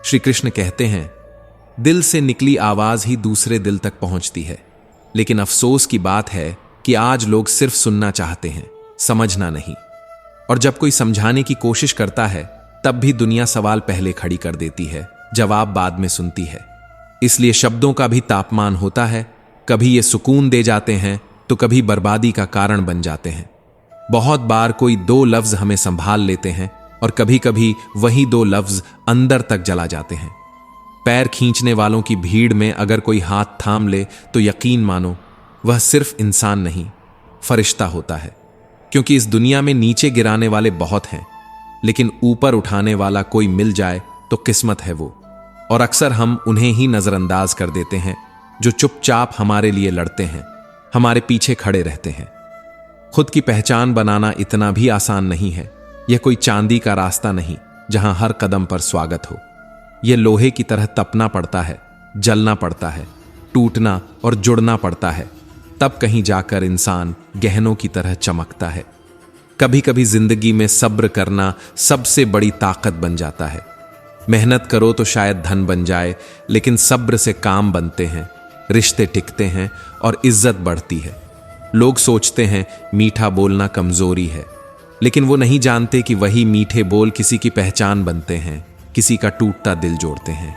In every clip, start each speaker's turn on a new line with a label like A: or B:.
A: श्री कृष्ण कहते हैं, दिल से निकली आवाज ही दूसरे दिल तक पहुंचती है। लेकिन अफसोस की बात है कि आज लोग सिर्फ सुनना चाहते हैं, समझना नहीं। और जब कोई समझाने की कोशिश करता है तब भी दुनिया सवाल पहले खड़ी कर देती है, जवाब बाद में सुनती है। इसलिए शब्दों का भी तापमान होता है, कभी ये सुकून दे जाते हैं तो कभी बर्बादी का कारण बन जाते हैं। बहुत बार कोई दो लफ्ज हमें संभाल लेते हैं और कभी कभी वही दो लफ्ज अंदर तक जला जाते हैं। पैर खींचने वालों की भीड़ में अगर कोई हाथ थाम ले तो यकीन मानो वह सिर्फ इंसान नहीं, फरिश्ता होता है। क्योंकि इस दुनिया में नीचे गिराने वाले बहुत हैं, लेकिन ऊपर उठाने वाला कोई मिल जाए तो किस्मत है वो। और अक्सर हम उन्हें ही नजरअंदाज कर देते हैं जो चुपचाप हमारे लिए लड़ते हैं, हमारे पीछे खड़े रहते हैं। खुद की पहचान बनाना इतना भी आसान नहीं है। यह कोई चांदी का रास्ता नहीं जहां हर कदम पर स्वागत हो। यह लोहे की तरह तपना पड़ता है, जलना पड़ता है, टूटना और जुड़ना पड़ता है, तब कहीं जाकर इंसान गहनों की तरह चमकता है। कभी कभी जिंदगी में सब्र करना सबसे बड़ी ताकत बन जाता है। मेहनत करो तो शायद धन बन जाए, लेकिन सब्र से काम बनते हैं, रिश्ते टिकते हैं और इज्जत बढ़ती है। लोग सोचते हैं मीठा बोलना कमजोरी है, लेकिन वो नहीं जानते कि वही मीठे बोल किसी की पहचान बनते हैं, किसी का टूटता दिल जोड़ते हैं।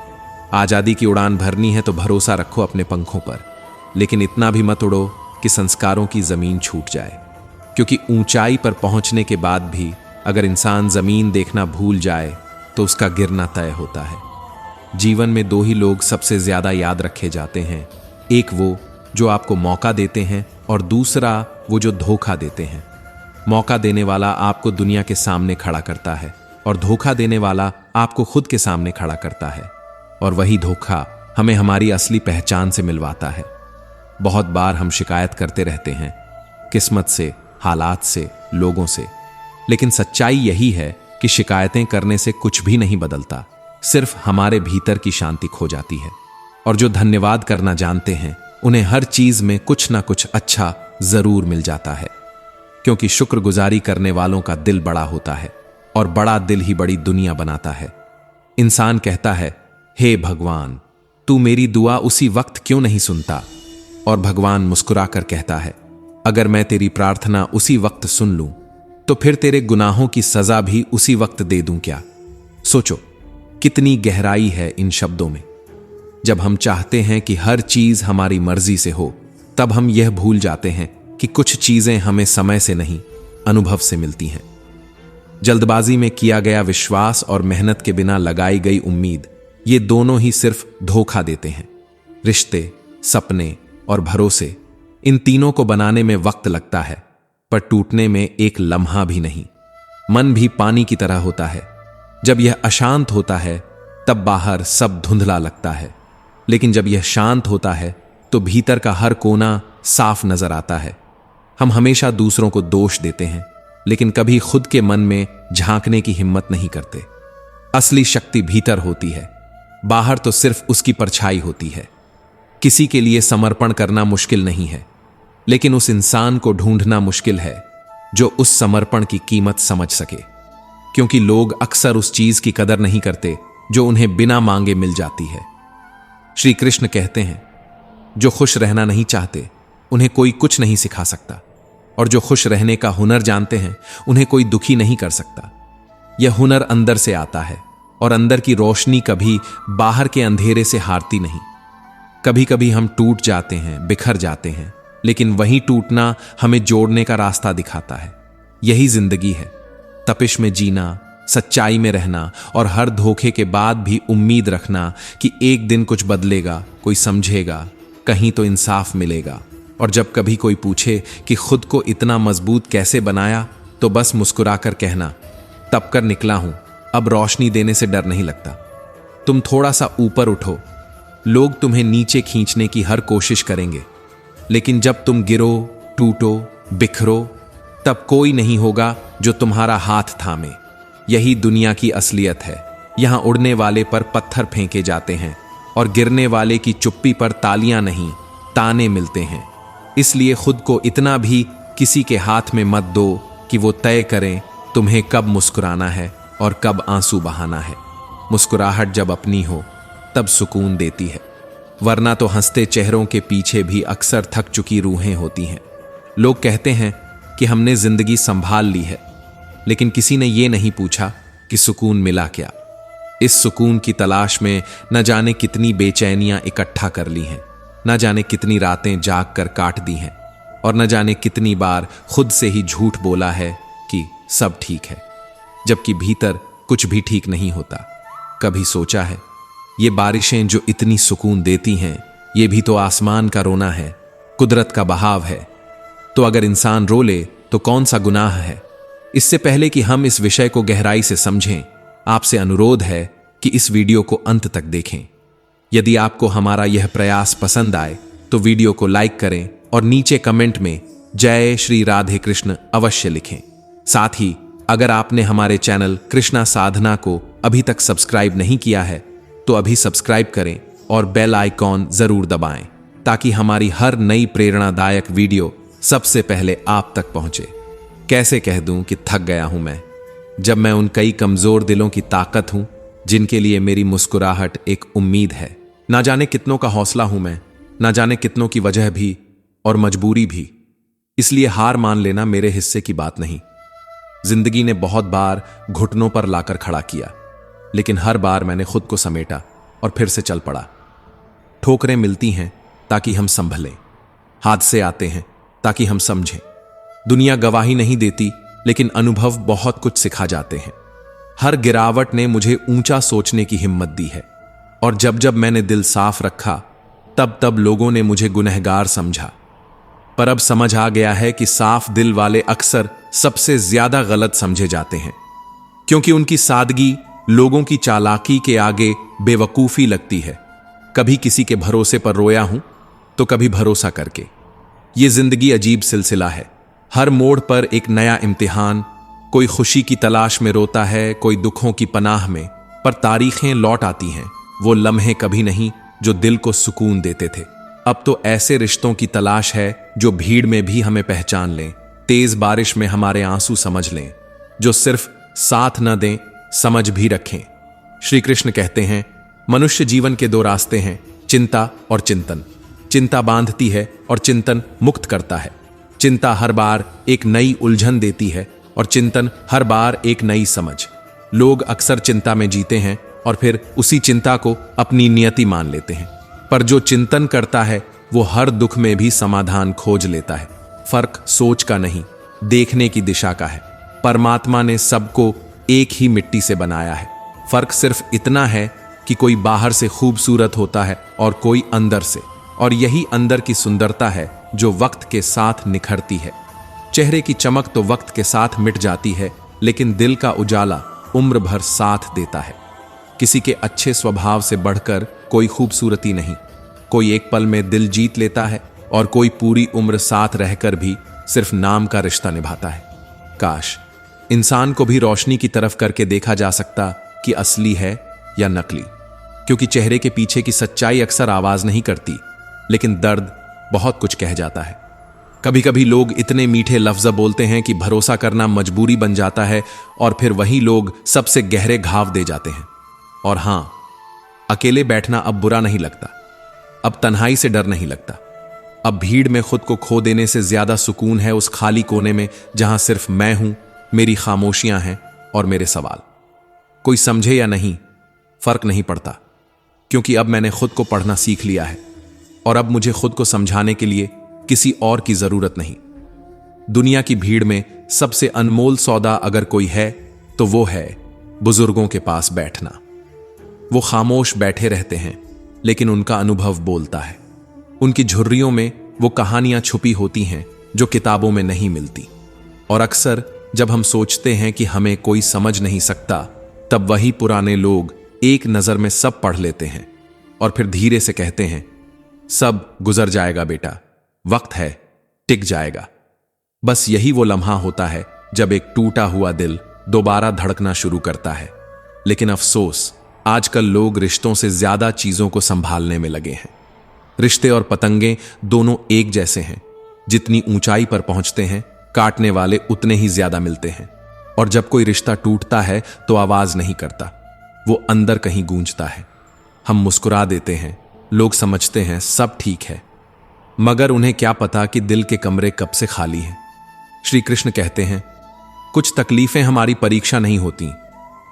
A: आजादी की उड़ान भरनी है तो भरोसा रखो अपने पंखों पर, लेकिन इतना भी मत उड़ो कि संस्कारों की जमीन छूट जाए। क्योंकि ऊंचाई पर पहुंचने के बाद भी अगर इंसान जमीन देखना भूल जाए तो उसका गिरना तय होता है। जीवन में दो ही लोग सबसे ज्यादा याद रखे जाते हैं, एक वो जो आपको मौका देते हैं और दूसरा वो जो धोखा देते हैं। मौका देने वाला आपको दुनिया के सामने खड़ा करता है और धोखा देने वाला आपको खुद के सामने खड़ा करता है, और वही धोखा हमें हमारी असली पहचान से मिलवाता है। बहुत बार हम शिकायत करते रहते हैं किस्मत से, हालात से, लोगों से, लेकिन सच्चाई यही है कि शिकायतें करने से कुछ भी नहीं बदलता, सिर्फ हमारे भीतर की शांति खो जाती है। और जो धन्यवाद करना जानते हैं उन्हें हर चीज में कुछ ना कुछ अच्छा जरूर मिल जाता है। क्योंकि शुक्रगुजारी करने वालों का दिल बड़ा होता है और बड़ा दिल ही बड़ी दुनिया बनाता है। इंसान कहता है, हे भगवान, तू मेरी दुआ उसी वक्त क्यों नहीं सुनता? और भगवान मुस्कुराकर कहता है, अगर मैं तेरी प्रार्थना उसी वक्त सुन लूं तो फिर तेरे गुनाहों की सजा भी उसी वक्त दे दूं क्या? सोचो कितनी गहराई है इन शब्दों में। जब हम चाहते हैं कि हर चीज हमारी मर्जी से हो, तब हम यह भूल जाते हैं कि कुछ चीजें हमें समय से नहीं, अनुभव से मिलती हैं। जल्दबाजी में किया गया विश्वास और मेहनत के बिना लगाई गई उम्मीद, ये दोनों ही सिर्फ धोखा देते हैं। रिश्ते, सपने और भरोसे, इन तीनों को बनाने में वक्त लगता है, पर टूटने में एक लम्हा भी नहीं। मन भी पानी की तरह होता है, जब यह अशांत होता है तब बाहर सब धुंधला लगता है, लेकिन जब यह शांत होता है तो भीतर का हर कोना साफ नजर आता है। हम हमेशा दूसरों को दोष देते हैं, लेकिन कभी खुद के मन में झांकने की हिम्मत नहीं करते। असली शक्ति भीतर होती है, बाहर तो सिर्फ उसकी परछाई होती है। किसी के लिए समर्पण करना मुश्किल नहीं है, लेकिन उस इंसान को ढूंढना मुश्किल है जो उस समर्पण की कीमत समझ सके। क्योंकि लोग अक्सर उस चीज की कदर नहीं करते जो उन्हें बिना मांगे मिल जाती है। श्री कृष्ण कहते हैं, जो खुश रहना नहीं चाहते उन्हें कोई कुछ नहीं सिखा सकता, और जो खुश रहने का हुनर जानते हैं उन्हें कोई दुखी नहीं कर सकता। यह हुनर अंदर से आता है, और अंदर की रोशनी कभी बाहर के अंधेरे से हारती नहीं। कभी कभी हम टूट जाते हैं, बिखर जाते हैं, लेकिन वही टूटना हमें जोड़ने का रास्ता दिखाता है। यही जिंदगी है, तपिश में जीना, सच्चाई में रहना और हर धोखे के बाद भी उम्मीद रखना कि एक दिन कुछ बदलेगा, कोई समझेगा, कहीं तो इंसाफ मिलेगा। और जब कभी कोई पूछे कि खुद को इतना मजबूत कैसे बनाया, तो बस मुस्कुराकर कहना, तप कर निकला हूं, अब रोशनी देने से डर नहीं लगता। तुम थोड़ा सा ऊपर उठो, लोग तुम्हें नीचे खींचने की हर कोशिश करेंगे, लेकिन जब तुम गिरो, टूटो, बिखरो, तब कोई नहीं होगा जो तुम्हारा हाथ थामे। यही दुनिया की असलियत है। यहां उड़ने वाले पर पत्थर फेंके जाते हैं और गिरने वाले की चुप्पी पर तालियां नहीं, ताने मिलते हैं। इसलिए खुद को इतना भी किसी के हाथ में मत दो कि वो तय करें तुम्हें कब मुस्कुराना है और कब आंसू बहाना है। मुस्कुराहट जब अपनी हो तब सुकून देती है, वरना तो हंसते चेहरों के पीछे भी अक्सर थक चुकी रूहें होती हैं। लोग कहते हैं कि हमने जिंदगी संभाल ली है, लेकिन किसी ने ये नहीं पूछा कि सुकून मिला क्या। इस सुकून की तलाश में न जाने कितनी बेचैनियां इकट्ठा कर ली हैं, न जाने कितनी रातें जाग कर काट दी हैं, और न जाने कितनी बार खुद से ही झूठ बोला है कि सब ठीक है, जबकि भीतर कुछ भी ठीक नहीं होता। कभी सोचा है ये बारिशें जो इतनी सुकून देती हैं, ये भी तो आसमान का रोना है, कुदरत का बहाव है। तो अगर इंसान रो ले तो कौन सा गुनाह है। इससे पहले कि हम इस विषय को गहराई से समझें, आपसे अनुरोध है कि इस वीडियो को अंत तक देखें। यदि आपको हमारा यह प्रयास पसंद आए तो वीडियो को लाइक करें और नीचे कमेंट में जय श्री राधे कृष्ण अवश्य लिखें। साथ ही अगर आपने हमारे चैनल कृष्णा साधना को अभी तक सब्सक्राइब नहीं किया है तो अभी सब्सक्राइब करें और बेल आइकॉन जरूर दबाएं, ताकि हमारी हर नई प्रेरणादायक वीडियो सबसे पहले आप तक पहुंचे। कैसे कह दूं कि थक गया हूं मैं, जब मैं उन कई कमजोर दिलों की ताकत हूं जिनके लिए मेरी मुस्कुराहट एक उम्मीद है। ना जाने कितनों का हौसला हूं मैं, ना जाने कितनों की वजह भी और मजबूरी भी। इसलिए हार मान लेना मेरे हिस्से की बात नहीं। जिंदगी ने बहुत बार घुटनों पर लाकर खड़ा किया, लेकिन हर बार मैंने खुद को समेटा और फिर से चल पड़ा। ठोकरें मिलती हैं ताकि हम संभलें, हादसे आते हैं ताकि हम समझें। दुनिया गवाही नहीं देती, लेकिन अनुभव बहुत कुछ सिखा जाते हैं। हर गिरावट ने मुझे ऊंचा सोचने की हिम्मत दी है, और जब जब मैंने दिल साफ रखा तब तब लोगों ने मुझे गुनहगार समझा। पर अब समझ आ गया है कि साफ दिल वाले अक्सर सबसे ज्यादा गलत समझे जाते हैं, क्योंकि उनकी सादगी लोगों की चालाकी के आगे बेवकूफी लगती है। कभी किसी के भरोसे पर रोया हूं तो कभी भरोसा करके। ये जिंदगी अजीब सिलसिला है, हर मोड़ पर एक नया इम्तिहान। कोई खुशी की तलाश में रोता है, कोई दुखों की पनाह में, पर तारीखें लौट आती हैं, वो लम्हे कभी नहीं जो दिल को सुकून देते थे। अब तो ऐसे रिश्तों की तलाश है जो भीड़ में भी हमें पहचान लें, तेज बारिश में हमारे आंसू समझ लें, जो सिर्फ साथ न दें समझ भी रखें। श्री कृष्ण कहते हैं, मनुष्य जीवन के दो रास्ते हैं, चिंता और चिंतन। चिंता बांधती है और चिंतन मुक्त करता है। चिंता हर बार एक नई उलझन देती है और चिंतन हर बार एक नई समझ। लोग अक्सर चिंता में जीते हैं और फिर उसी चिंता को अपनी नियति मान लेते हैं, पर जो चिंतन करता है वो हर दुख में भी समाधान खोज लेता है। फर्क सोच का नहीं, देखने की दिशा का है। परमात्मा ने सबको एक ही मिट्टी से बनाया है। फर्क सिर्फ इतना है कि कोई बाहर से खूबसूरत होता है और कोई अंदर से, और यही अंदर की सुंदरता है जो वक्त के साथ निखरती है। चेहरे की चमक तो वक्त के साथ मिट जाती है, लेकिन दिल का उजाला उम्र भर साथ देता है। किसी के अच्छे स्वभाव से बढ़कर कोई खूबसूरती नहीं। कोई एक पल में दिल जीत लेता है और कोई पूरी उम्र साथ रहकर भी सिर्फ नाम का रिश्ता निभाता है। काश इंसान को भी रोशनी की तरफ करके देखा जा सकता कि असली है या नकली, क्योंकि चेहरे के पीछे की सच्चाई अक्सर आवाज नहीं करती, लेकिन दर्द बहुत कुछ कह जाता है। कभी कभी लोग इतने मीठे लफ्ज बोलते हैं कि भरोसा करना मजबूरी बन जाता है, और फिर वही लोग सबसे गहरे घाव दे जाते हैं। और हां, अकेले बैठना अब बुरा नहीं लगता, अब तन्हाई से डर नहीं लगता। अब भीड़ में खुद को खो देने से ज्यादा सुकून है उस खाली कोने में जहां सिर्फ मैं हूं, मेरी खामोशियां हैं और मेरे सवाल। कोई समझे या नहीं फर्क नहीं पड़ता, क्योंकि अब मैंने खुद को पढ़ना सीख लिया है, और अब मुझे खुद को समझाने के लिए किसी और की जरूरत नहीं। दुनिया की भीड़ में सबसे अनमोल सौदा अगर कोई है तो वो है बुजुर्गों के पास बैठना। वो खामोश बैठे रहते हैं, लेकिन उनका अनुभव बोलता है। उनकी झुर्रियों में वो कहानियां छुपी होती हैं जो किताबों में नहीं मिलती। और अक्सर जब हम सोचते हैं कि हमें कोई समझ नहीं सकता, तब वही पुराने लोग एक नजर में सब पढ़ लेते हैं और फिर धीरे से कहते हैं, सब गुजर जाएगा बेटा, वक्त है, टिक जाएगा। बस यही वो लम्हा होता है जब एक टूटा हुआ दिल दोबारा धड़कना शुरू करता है। लेकिन अफसोस, आजकल लोग रिश्तों से ज्यादा चीजों को संभालने में लगे हैं। रिश्ते और पतंगे दोनों एक जैसे हैं। जितनी ऊंचाई पर पहुंचते हैं, काटने वाले उतने ही ज्यादा मिलते हैं। और जब कोई रिश्ता टूटता है तो आवाज नहीं करता, वो अंदर कहीं गूंजता है। हम मुस्कुरा देते हैं, लोग समझते हैं सब ठीक है, मगर उन्हें क्या पता कि दिल के कमरे कब से खाली हैं। श्री कृष्ण कहते हैं, कुछ तकलीफें हमारी परीक्षा नहीं होती,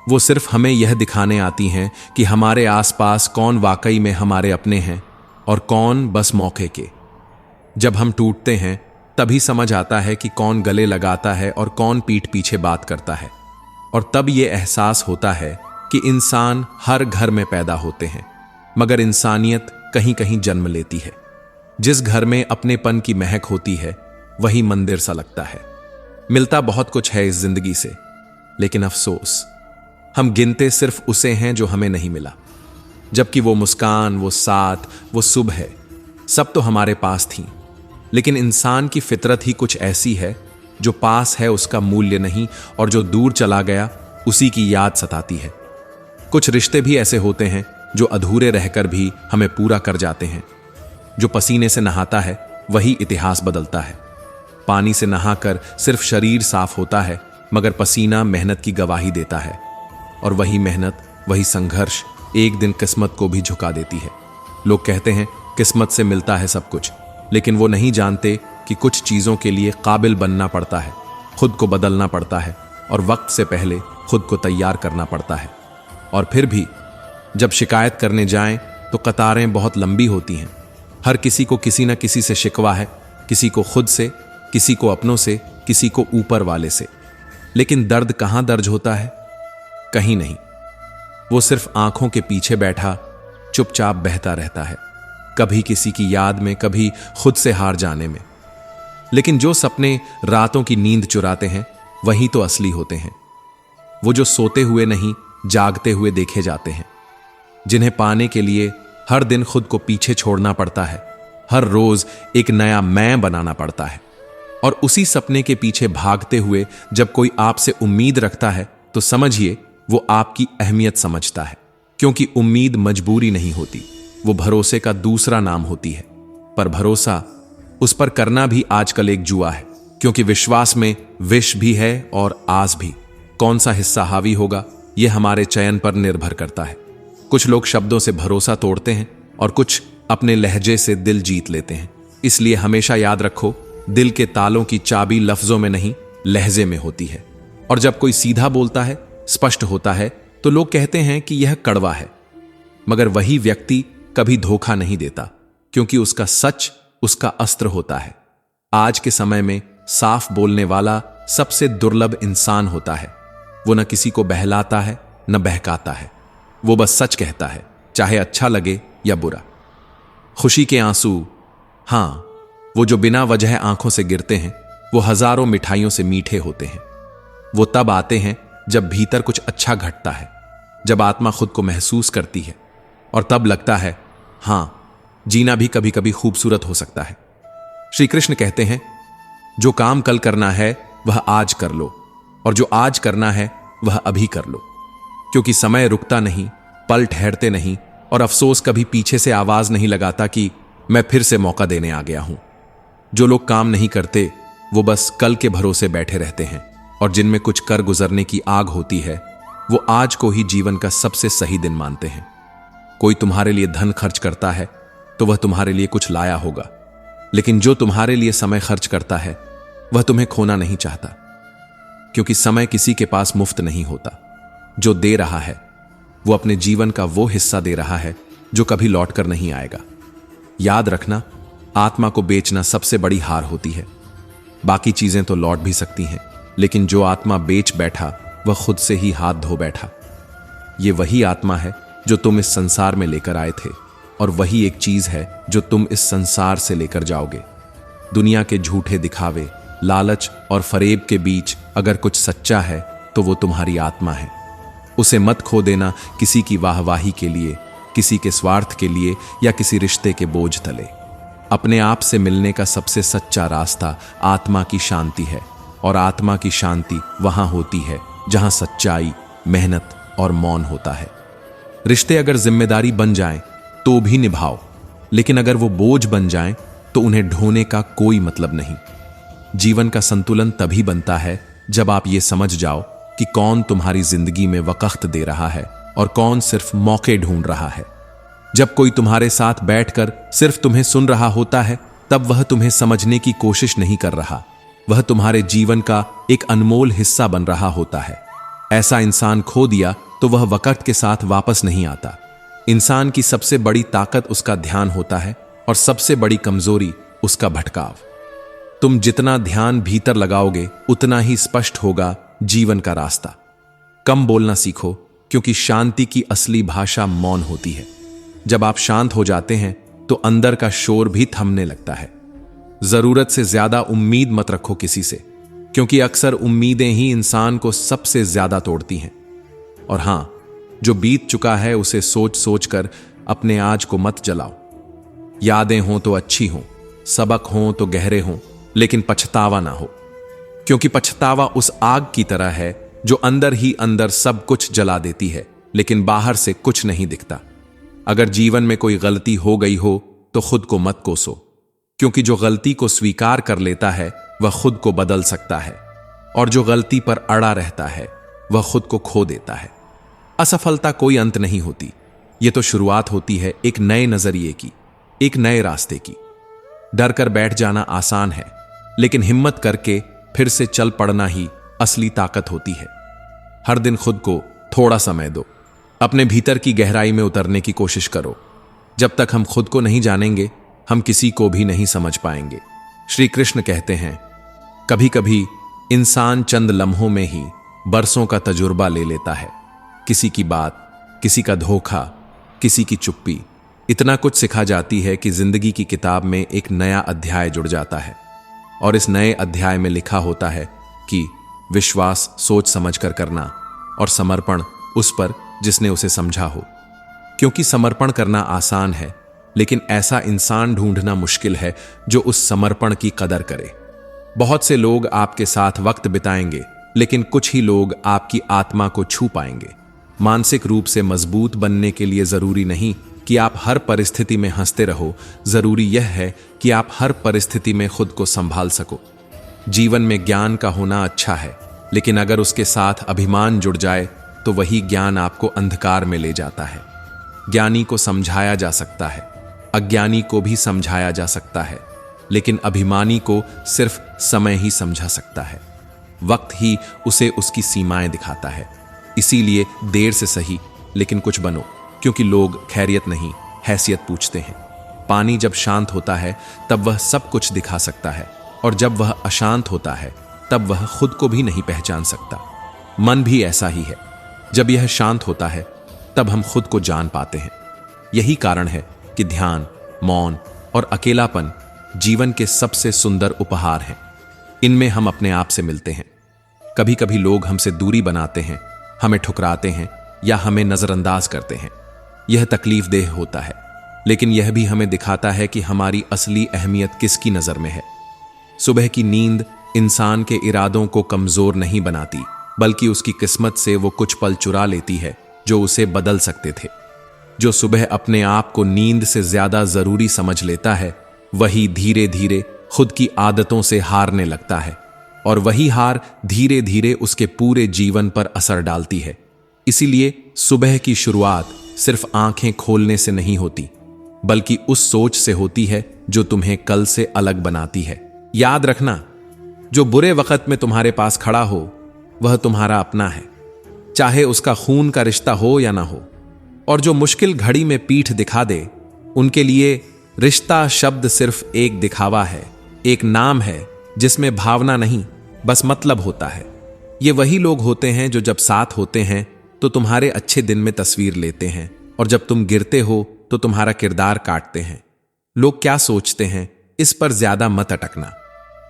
A: वो सिर्फ हमें यह दिखाने आती हैं कि हमारे आसपास कौन वाकई में हमारे अपने हैं और कौन बस मौके के। जब हम टूटते हैं तभी समझ आता है कि कौन गले लगाता है और कौन पीठ पीछे बात करता है। और तब यह एहसास होता है कि इंसान हर घर में पैदा होते हैं, मगर इंसानियत कहीं कहीं जन्म लेती है। जिस घर में अपनेपन की महक होती है वही मंदिर सा लगता है। मिलता बहुत कुछ है इस जिंदगी से, लेकिन अफसोस हम गिनते सिर्फ उसे हैं जो हमें नहीं मिला। जबकि वो मुस्कान, वो साथ, वो सुबह सब तो हमारे पास थी। लेकिन इंसान की फितरत ही कुछ ऐसी है, जो पास है उसका मूल्य नहीं और जो दूर चला गया उसी की याद सताती है। कुछ रिश्ते भी ऐसे होते हैं जो अधूरे रहकर भी हमें पूरा कर जाते हैं। जो पसीने से नहाता है वही इतिहास बदलता है। पानी से नहाकर सिर्फ शरीर साफ होता है, मगर पसीना मेहनत की गवाही देता है। और वही मेहनत, वही संघर्ष एक दिन किस्मत को भी झुका देती है। लोग कहते हैं किस्मत से मिलता है सब कुछ, लेकिन वो नहीं जानते कि कुछ चीजों के लिए काबिल बनना पड़ता है, खुद को बदलना पड़ता है और वक्त से पहले खुद को तैयार करना पड़ता है। और फिर भी जब शिकायत करने जाएं तो कतारें बहुत लंबी होती हैं। हर किसी को किसी न किसी से शिकवा है, किसी को खुद से, किसी को अपनों से, किसी को ऊपर वाले से। लेकिन दर्द कहां दर्ज होता है? कहीं नहीं। वो सिर्फ आंखों के पीछे बैठा चुपचाप बहता रहता है, कभी किसी की याद में, कभी खुद से हार जाने में। लेकिन जो सपने रातों की नींद चुराते हैं वही तो असली होते हैं। वो जो सोते हुए नहीं, जागते हुए देखे जाते हैं, जिन्हें पाने के लिए हर दिन खुद को पीछे छोड़ना पड़ता है, हर रोज एक नया मैं बनाना पड़ता है। और उसी सपने के पीछे भागते हुए जब कोई आपसे उम्मीद रखता है तो समझिए वो आपकी अहमियत समझता है। क्योंकि उम्मीद मजबूरी नहीं होती, वो भरोसे का दूसरा नाम होती है। पर भरोसा, उस पर करना भी आजकल एक जुआ है, क्योंकि विश्वास में विष भी है और आस भी। कौन सा हिस्सा हावी होगा यह हमारे चयन पर निर्भर करता है। कुछ लोग शब्दों से भरोसा तोड़ते हैं और कुछ अपने लहजे से दिल जीत लेते हैं। इसलिए हमेशा याद रखो, दिल के तालों की चाबी लफ्जों में नहीं, लहजे में होती है। और जब कोई सीधा बोलता है, स्पष्ट होता है, तो लोग कहते हैं कि यह कड़वा है। मगर वही व्यक्ति कभी धोखा नहीं देता, क्योंकि उसका सच उसका अस्त्र होता है। आज के समय में साफ बोलने वाला सबसे दुर्लभ इंसान होता है। वो न किसी को बहलाता है न बहकाता है, वो बस सच कहता है, चाहे अच्छा लगे या बुरा। खुशी के आंसू, हां, वो जो बिना वजह आंखों से गिरते हैं, वो हजारों मिठाइयों से मीठे होते हैं। वो तब आते हैं जब भीतर कुछ अच्छा घटता है, जब आत्मा खुद को महसूस करती है, और तब लगता है हां, जीना भी कभी कभी खूबसूरत हो सकता है। श्री कृष्ण कहते हैं, जो काम कल करना है वह आज कर लो, और जो आज करना है वह अभी कर लो। क्योंकि समय रुकता नहीं, पल ठहरते नहीं, और अफसोस कभी पीछे से आवाज नहीं लगाता कि मैं फिर से मौका देने आ गया हूं। जो लोग काम नहीं करते वो बस कल के भरोसे बैठे रहते हैं, और जिनमें कुछ कर गुजरने की आग होती है वो आज को ही जीवन का सबसे सही दिन मानते हैं। कोई तुम्हारे लिए धन खर्च करता है तो वह तुम्हारे लिए कुछ लाया होगा, लेकिन जो तुम्हारे लिए समय खर्च करता है वह तुम्हें खोना नहीं चाहता। क्योंकि समय किसी के पास मुफ्त नहीं होता। जो दे रहा है वो अपने जीवन का वो हिस्सा दे रहा है जो कभी लौटकर नहीं आएगा। याद रखना, आत्मा को बेचना सबसे बड़ी हार होती है। बाकी चीजें तो लौट भी सकती हैं, लेकिन जो आत्मा बेच बैठा वह खुद से ही हाथ धो बैठा। ये वही आत्मा है जो तुम इस संसार में लेकर आए थे, और वही एक चीज है जो तुम इस संसार से लेकर जाओगे। दुनिया के झूठे दिखावे, लालच और फरेब के बीच अगर कुछ सच्चा है तो वो तुम्हारी आत्मा है। उसे मत खो देना किसी की वाहवाही के लिए, किसी के स्वार्थ के लिए या किसी रिश्ते के बोझ तले। अपने आप से मिलने का सबसे सच्चा रास्ता आत्मा की शांति है, और आत्मा की शांति वहां होती है जहां सच्चाई, मेहनत और मौन होता है। रिश्ते अगर जिम्मेदारी बन जाएं तो भी निभाओ, लेकिन अगर वो बोझ बन जाएं तो उन्हें ढोने का कोई मतलब नहीं। जीवन का संतुलन तभी बनता है जब आप ये समझ जाओ कि कौन तुम्हारी जिंदगी में वक़्त दे रहा है और कौन सिर्फ मौके ढूंढ रहा है। जब कोई तुम्हारे साथ बैठकर सिर्फ तुम्हें सुन रहा होता है, तब वह तुम्हें समझने की कोशिश नहीं कर रहा, वह तुम्हारे जीवन का एक अनमोल हिस्सा बन रहा होता है। ऐसा इंसान खो दिया तो वह वक्त के साथ वापस नहीं आता। इंसान की सबसे बड़ी ताकत उसका ध्यान होता है और सबसे बड़ी कमजोरी उसका भटकाव। तुम जितना ध्यान भीतर लगाओगे उतना ही स्पष्ट होगा जीवन का रास्ता। कम बोलना सीखो, क्योंकि शांति की असली भाषा मौन होती है। जब आप शांत हो जाते हैं तो अंदर का शोर भी थमने लगता है। जरूरत से ज्यादा उम्मीद मत रखो किसी से, क्योंकि अक्सर उम्मीदें ही इंसान को सबसे ज्यादा तोड़ती हैं। और हां, जो बीत चुका है उसे सोच सोच कर अपने आज को मत जलाओ। यादें हों तो अच्छी हों, सबक हों तो गहरे हों, लेकिन पछतावा ना हो, क्योंकि पछतावा उस आग की तरह है जो अंदर ही अंदर सब कुछ जला देती है, लेकिन बाहर से कुछ नहीं दिखता। अगर जीवन में कोई गलती हो गई हो तो खुद को मत कोसो, क्योंकि जो गलती को स्वीकार कर लेता है वह खुद को बदल सकता है, और जो गलती पर अड़ा रहता है वह खुद को खो देता है। असफलता कोई अंत नहीं होती, यह तो शुरुआत होती है एक नए नजरिए की, एक नए रास्ते की। डर कर बैठ जाना आसान है, लेकिन हिम्मत करके फिर से चल पड़ना ही असली ताकत होती है। हर दिन खुद को थोड़ा समय दो, अपने भीतर की गहराई में उतरने की कोशिश करो। जब तक हम खुद को नहीं जानेंगे, हम किसी को भी नहीं समझ पाएंगे। श्री कृष्ण कहते हैं, कभी कभी इंसान चंद लम्हों में ही बरसों का तजुर्बा ले लेता है। किसी की बात, किसी का धोखा, किसी की चुप्पी इतना कुछ सिखा जाती है कि जिंदगी की किताब में एक नया अध्याय जुड़ जाता है। और इस नए अध्याय में लिखा होता है कि विश्वास सोच समझ कर करना, और समर्पण उस पर जिसने उसे समझा हो। क्योंकि समर्पण करना आसान है, लेकिन ऐसा इंसान ढूंढना मुश्किल है जो उस समर्पण की कदर करे। बहुत से लोग आपके साथ वक्त बिताएंगे, लेकिन कुछ ही लोग आपकी आत्मा को छू पाएंगे। मानसिक रूप से मजबूत बनने के लिए जरूरी नहीं कि आप हर परिस्थिति में हंसते रहो, जरूरी यह है कि आप हर परिस्थिति में खुद को संभाल सको। जीवन में ज्ञान का होना अच्छा है, लेकिन अगर उसके साथ अभिमान जुड़ जाए तो वही ज्ञान आपको अंधकार में ले जाता है। ज्ञानी को समझाया जा सकता है, अज्ञानी को भी समझाया जा सकता है, लेकिन अभिमानी को सिर्फ समय ही समझा सकता है। वक्त ही उसे उसकी सीमाएं दिखाता है। इसीलिए देर से सही, लेकिन कुछ बनो, क्योंकि लोग खैरियत नहीं, हैसियत पूछते हैं। पानी जब शांत होता है तब वह सब कुछ दिखा सकता है, और जब वह अशांत होता है तब वह खुद को भी नहीं पहचान सकता। मन भी ऐसा ही है, जब यह शांत होता है तब हम खुद को जान पाते हैं। यही कारण है कि ध्यान, मौन और अकेलापन जीवन के सबसे सुंदर उपहार हैं। इनमें हम अपने आप से मिलते हैं। कभी कभी लोग हमसे दूरी बनाते हैं, हमें ठुकराते हैं या हमें नजरअंदाज करते हैं। यह तकलीफ देह होता है, लेकिन यह भी हमें दिखाता है कि हमारी असली अहमियत किसकी नजर में है। सुबह की नींद इंसान के इरादों को कमजोर नहीं बनाती, बल्कि उसकी किस्मत से वो कुछ पल चुरा लेती है जो उसे बदल सकते थे। जो सुबह अपने आप को नींद से ज्यादा जरूरी समझ लेता है, वही धीरे धीरे खुद की आदतों से हारने लगता है, और वही हार धीरे धीरे उसके पूरे जीवन पर असर डालती है। इसीलिए सुबह की शुरुआत सिर्फ आंखें खोलने से नहीं होती, बल्कि उस सोच से होती है जो तुम्हें कल से अलग बनाती है। याद रखना, जो बुरे वक्त में तुम्हारे पास खड़ा हो वह तुम्हारा अपना है, चाहे उसका खून का रिश्ता हो या ना हो। और जो मुश्किल घड़ी में पीठ दिखा दे, उनके लिए रिश्ता शब्द सिर्फ एक दिखावा है, एक नाम है जिसमें भावना नहीं, बस मतलब होता है। ये वही लोग होते हैं जो जब साथ होते हैं तो तुम्हारे अच्छे दिन में तस्वीर लेते हैं, और जब तुम गिरते हो तो तुम्हारा किरदार काटते हैं। लोग क्या सोचते हैं इस पर ज्यादा मत अटकना,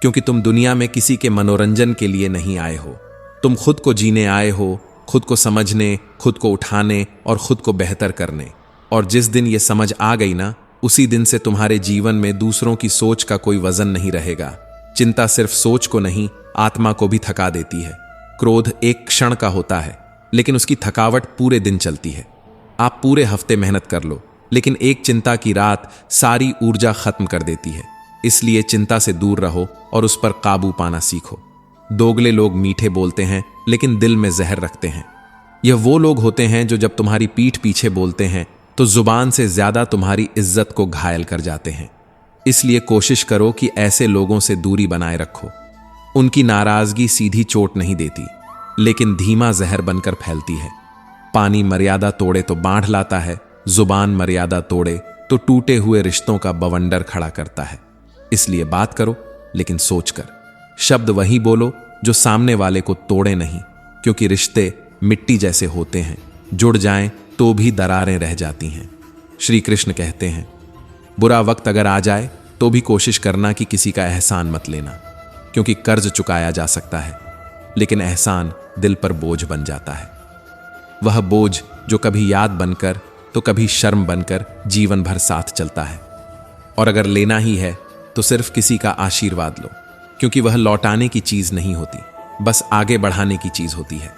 A: क्योंकि तुम दुनिया में किसी के मनोरंजन के लिए नहीं आए हो। तुम खुद को जीने आए हो, खुद को समझने, खुद को उठाने और खुद को बेहतर करने। और जिस दिन ये समझ आ गई ना, उसी दिन से तुम्हारे जीवन में दूसरों की सोच का कोई वजन नहीं रहेगा। चिंता सिर्फ सोच को नहीं, आत्मा को भी थका देती है। क्रोध एक क्षण का होता है, लेकिन उसकी थकावट पूरे दिन चलती है। आप पूरे हफ्ते मेहनत कर लो, लेकिन एक चिंता की रात सारी ऊर्जा खत्म कर देती है। इसलिए चिंता से दूर रहो और उस पर काबू पाना सीखो। दोगले लोग मीठे बोलते हैं, लेकिन दिल में जहर रखते हैं। यह वो लोग होते हैं जो जब तुम्हारी पीठ पीछे बोलते हैं तो जुबान से ज्यादा तुम्हारी इज्जत को घायल कर जाते हैं। इसलिए कोशिश करो कि ऐसे लोगों से दूरी बनाए रखो। उनकी नाराजगी सीधी चोट नहीं देती, लेकिन धीमा जहर बनकर फैलती है। पानी मर्यादा तोड़े तो बाढ़ लाता है, जुबान मर्यादा तोड़े तो टूटे हुए रिश्तों का बवंडर खड़ा करता है। इसलिए बात करो, लेकिन सोचकर। शब्द वही बोलो जो सामने वाले को तोड़े नहीं, क्योंकि रिश्ते मिट्टी जैसे होते हैं, जुड़ जाएं तो भी दरारें रह जाती हैं। श्री कृष्ण कहते हैं, बुरा वक्त अगर आ जाए तो भी कोशिश करना कि किसी का एहसान मत लेना, क्योंकि कर्ज चुकाया जा सकता है, लेकिन एहसान दिल पर बोझ बन जाता है। वह बोझ जो कभी याद बनकर तो कभी शर्म बनकर जीवन भर साथ चलता है। और अगर लेना ही है तो सिर्फ किसी का आशीर्वाद लो, क्योंकि वह लौटाने की चीज नहीं होती, बस आगे बढ़ाने की चीज होती है।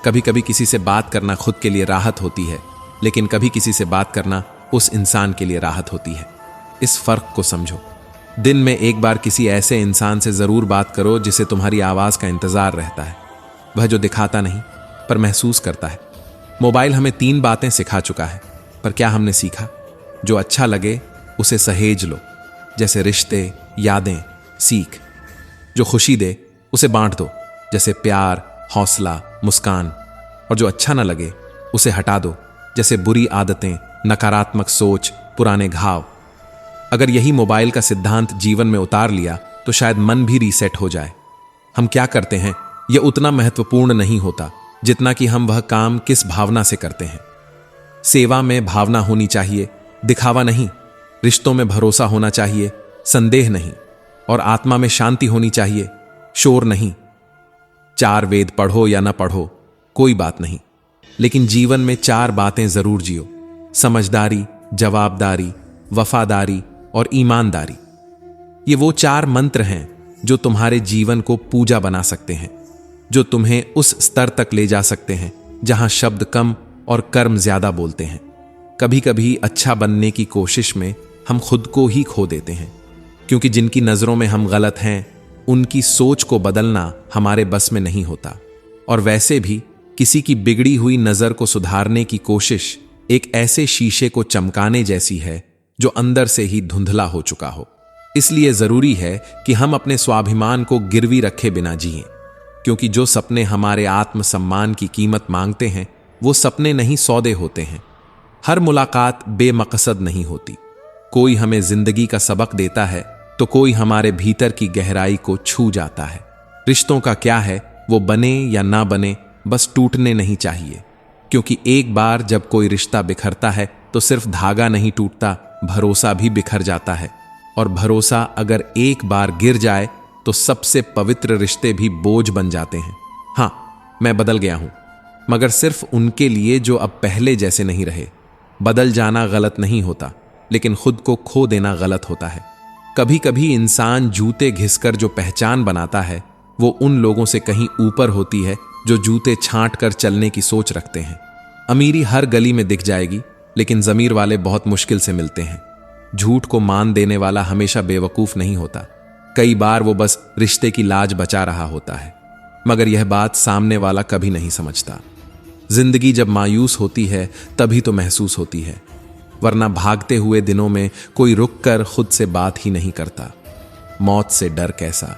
A: कभी कभी किसी से बात करना खुद के लिए राहत होती है, लेकिन कभी किसी से बात करना उस इंसान के लिए राहत होती है। इस फर्क को समझो। दिन में एक बार किसी ऐसे इंसान से जरूर बात करो जिसे तुम्हारी आवाज का इंतजार रहता है, वह जो दिखाता नहीं पर महसूस करता है। मोबाइल हमें 3 बातें सिखा चुका है, पर क्या हमने सीखा? जो अच्छा लगे उसे सहेज लो, जैसे रिश्ते, यादें, सीख। जो खुशी दे उसे बांट दो, जैसे प्यार, हौसला, मुस्कान। और जो अच्छा न लगे उसे हटा दो, जैसे बुरी आदतें, नकारात्मक सोच, पुराने घाव। अगर यही मोबाइल का सिद्धांत जीवन में उतार लिया तो शायद मन भी रीसेट हो जाए। हम क्या करते हैं यह उतना महत्वपूर्ण नहीं होता जितना कि हम वह काम किस भावना से करते हैं। सेवा में भावना होनी चाहिए, दिखावा नहीं। रिश्तों में भरोसा होना चाहिए, संदेह नहीं। और आत्मा में शांति होनी चाहिए, शोर नहीं। 4 वेद पढ़ो या ना पढ़ो, कोई बात नहीं, लेकिन जीवन में 4 बातें जरूर जियो: समझदारी, जवाबदारी, वफादारी और ईमानदारी। ये वो 4 मंत्र हैं जो तुम्हारे जीवन को पूजा बना सकते हैं, जो तुम्हें उस स्तर तक ले जा सकते हैं जहां शब्द कम और कर्म ज्यादा बोलते हैं। कभी कभी अच्छा बनने की कोशिश में हम खुद को ही खो देते हैं, क्योंकि जिनकी नजरों में हम गलत हैं उनकी सोच को बदलना हमारे बस में नहीं होता। और वैसे भी किसी की बिगड़ी हुई नजर को सुधारने की कोशिश एक ऐसे शीशे को चमकाने जैसी है जो अंदर से ही धुंधला हो चुका हो। इसलिए जरूरी है कि हम अपने स्वाभिमान को गिरवी रखे बिना जिएं, क्योंकि जो सपने हमारे आत्मसम्मान की कीमत मांगते हैं वो सपने नहीं, सौदे होते हैं। हर मुलाकात बेमकसद नहीं होती। कोई हमें जिंदगी का सबक देता है तो कोई हमारे भीतर की गहराई को छू जाता है। रिश्तों का क्या है, वो बने या ना बने, बस टूटने नहीं चाहिए। क्योंकि एक बार जब कोई रिश्ता बिखरता है तो सिर्फ धागा नहीं टूटता, भरोसा भी बिखर जाता है। और भरोसा अगर एक बार गिर जाए तो सबसे पवित्र रिश्ते भी बोझ बन जाते हैं। हां, मैं बदल गया हूं, मगर सिर्फ उनके लिए जो अब पहले जैसे नहीं रहे। बदल जाना गलत नहीं होता, लेकिन खुद को खो देना गलत होता है। कभी कभी इंसान जूते घिसकर जो पहचान बनाता है वो उन लोगों से कहीं ऊपर होती है जो जूते छांट कर चलने की सोच रखते हैं। अमीरी हर गली में दिख जाएगी, लेकिन जमीर वाले बहुत मुश्किल से मिलते हैं। झूठ को मान देने वाला हमेशा बेवकूफ नहीं होता। कई बार वो बस रिश्ते की लाज बचा रहा होता है, मगर यह बात सामने वाला कभी नहीं समझता। जिंदगी जब मायूस होती है तभी तो महसूस होती है, वरना भागते हुए दिनों में कोई रुककर खुद से बात ही नहीं करता। मौत से डर कैसा,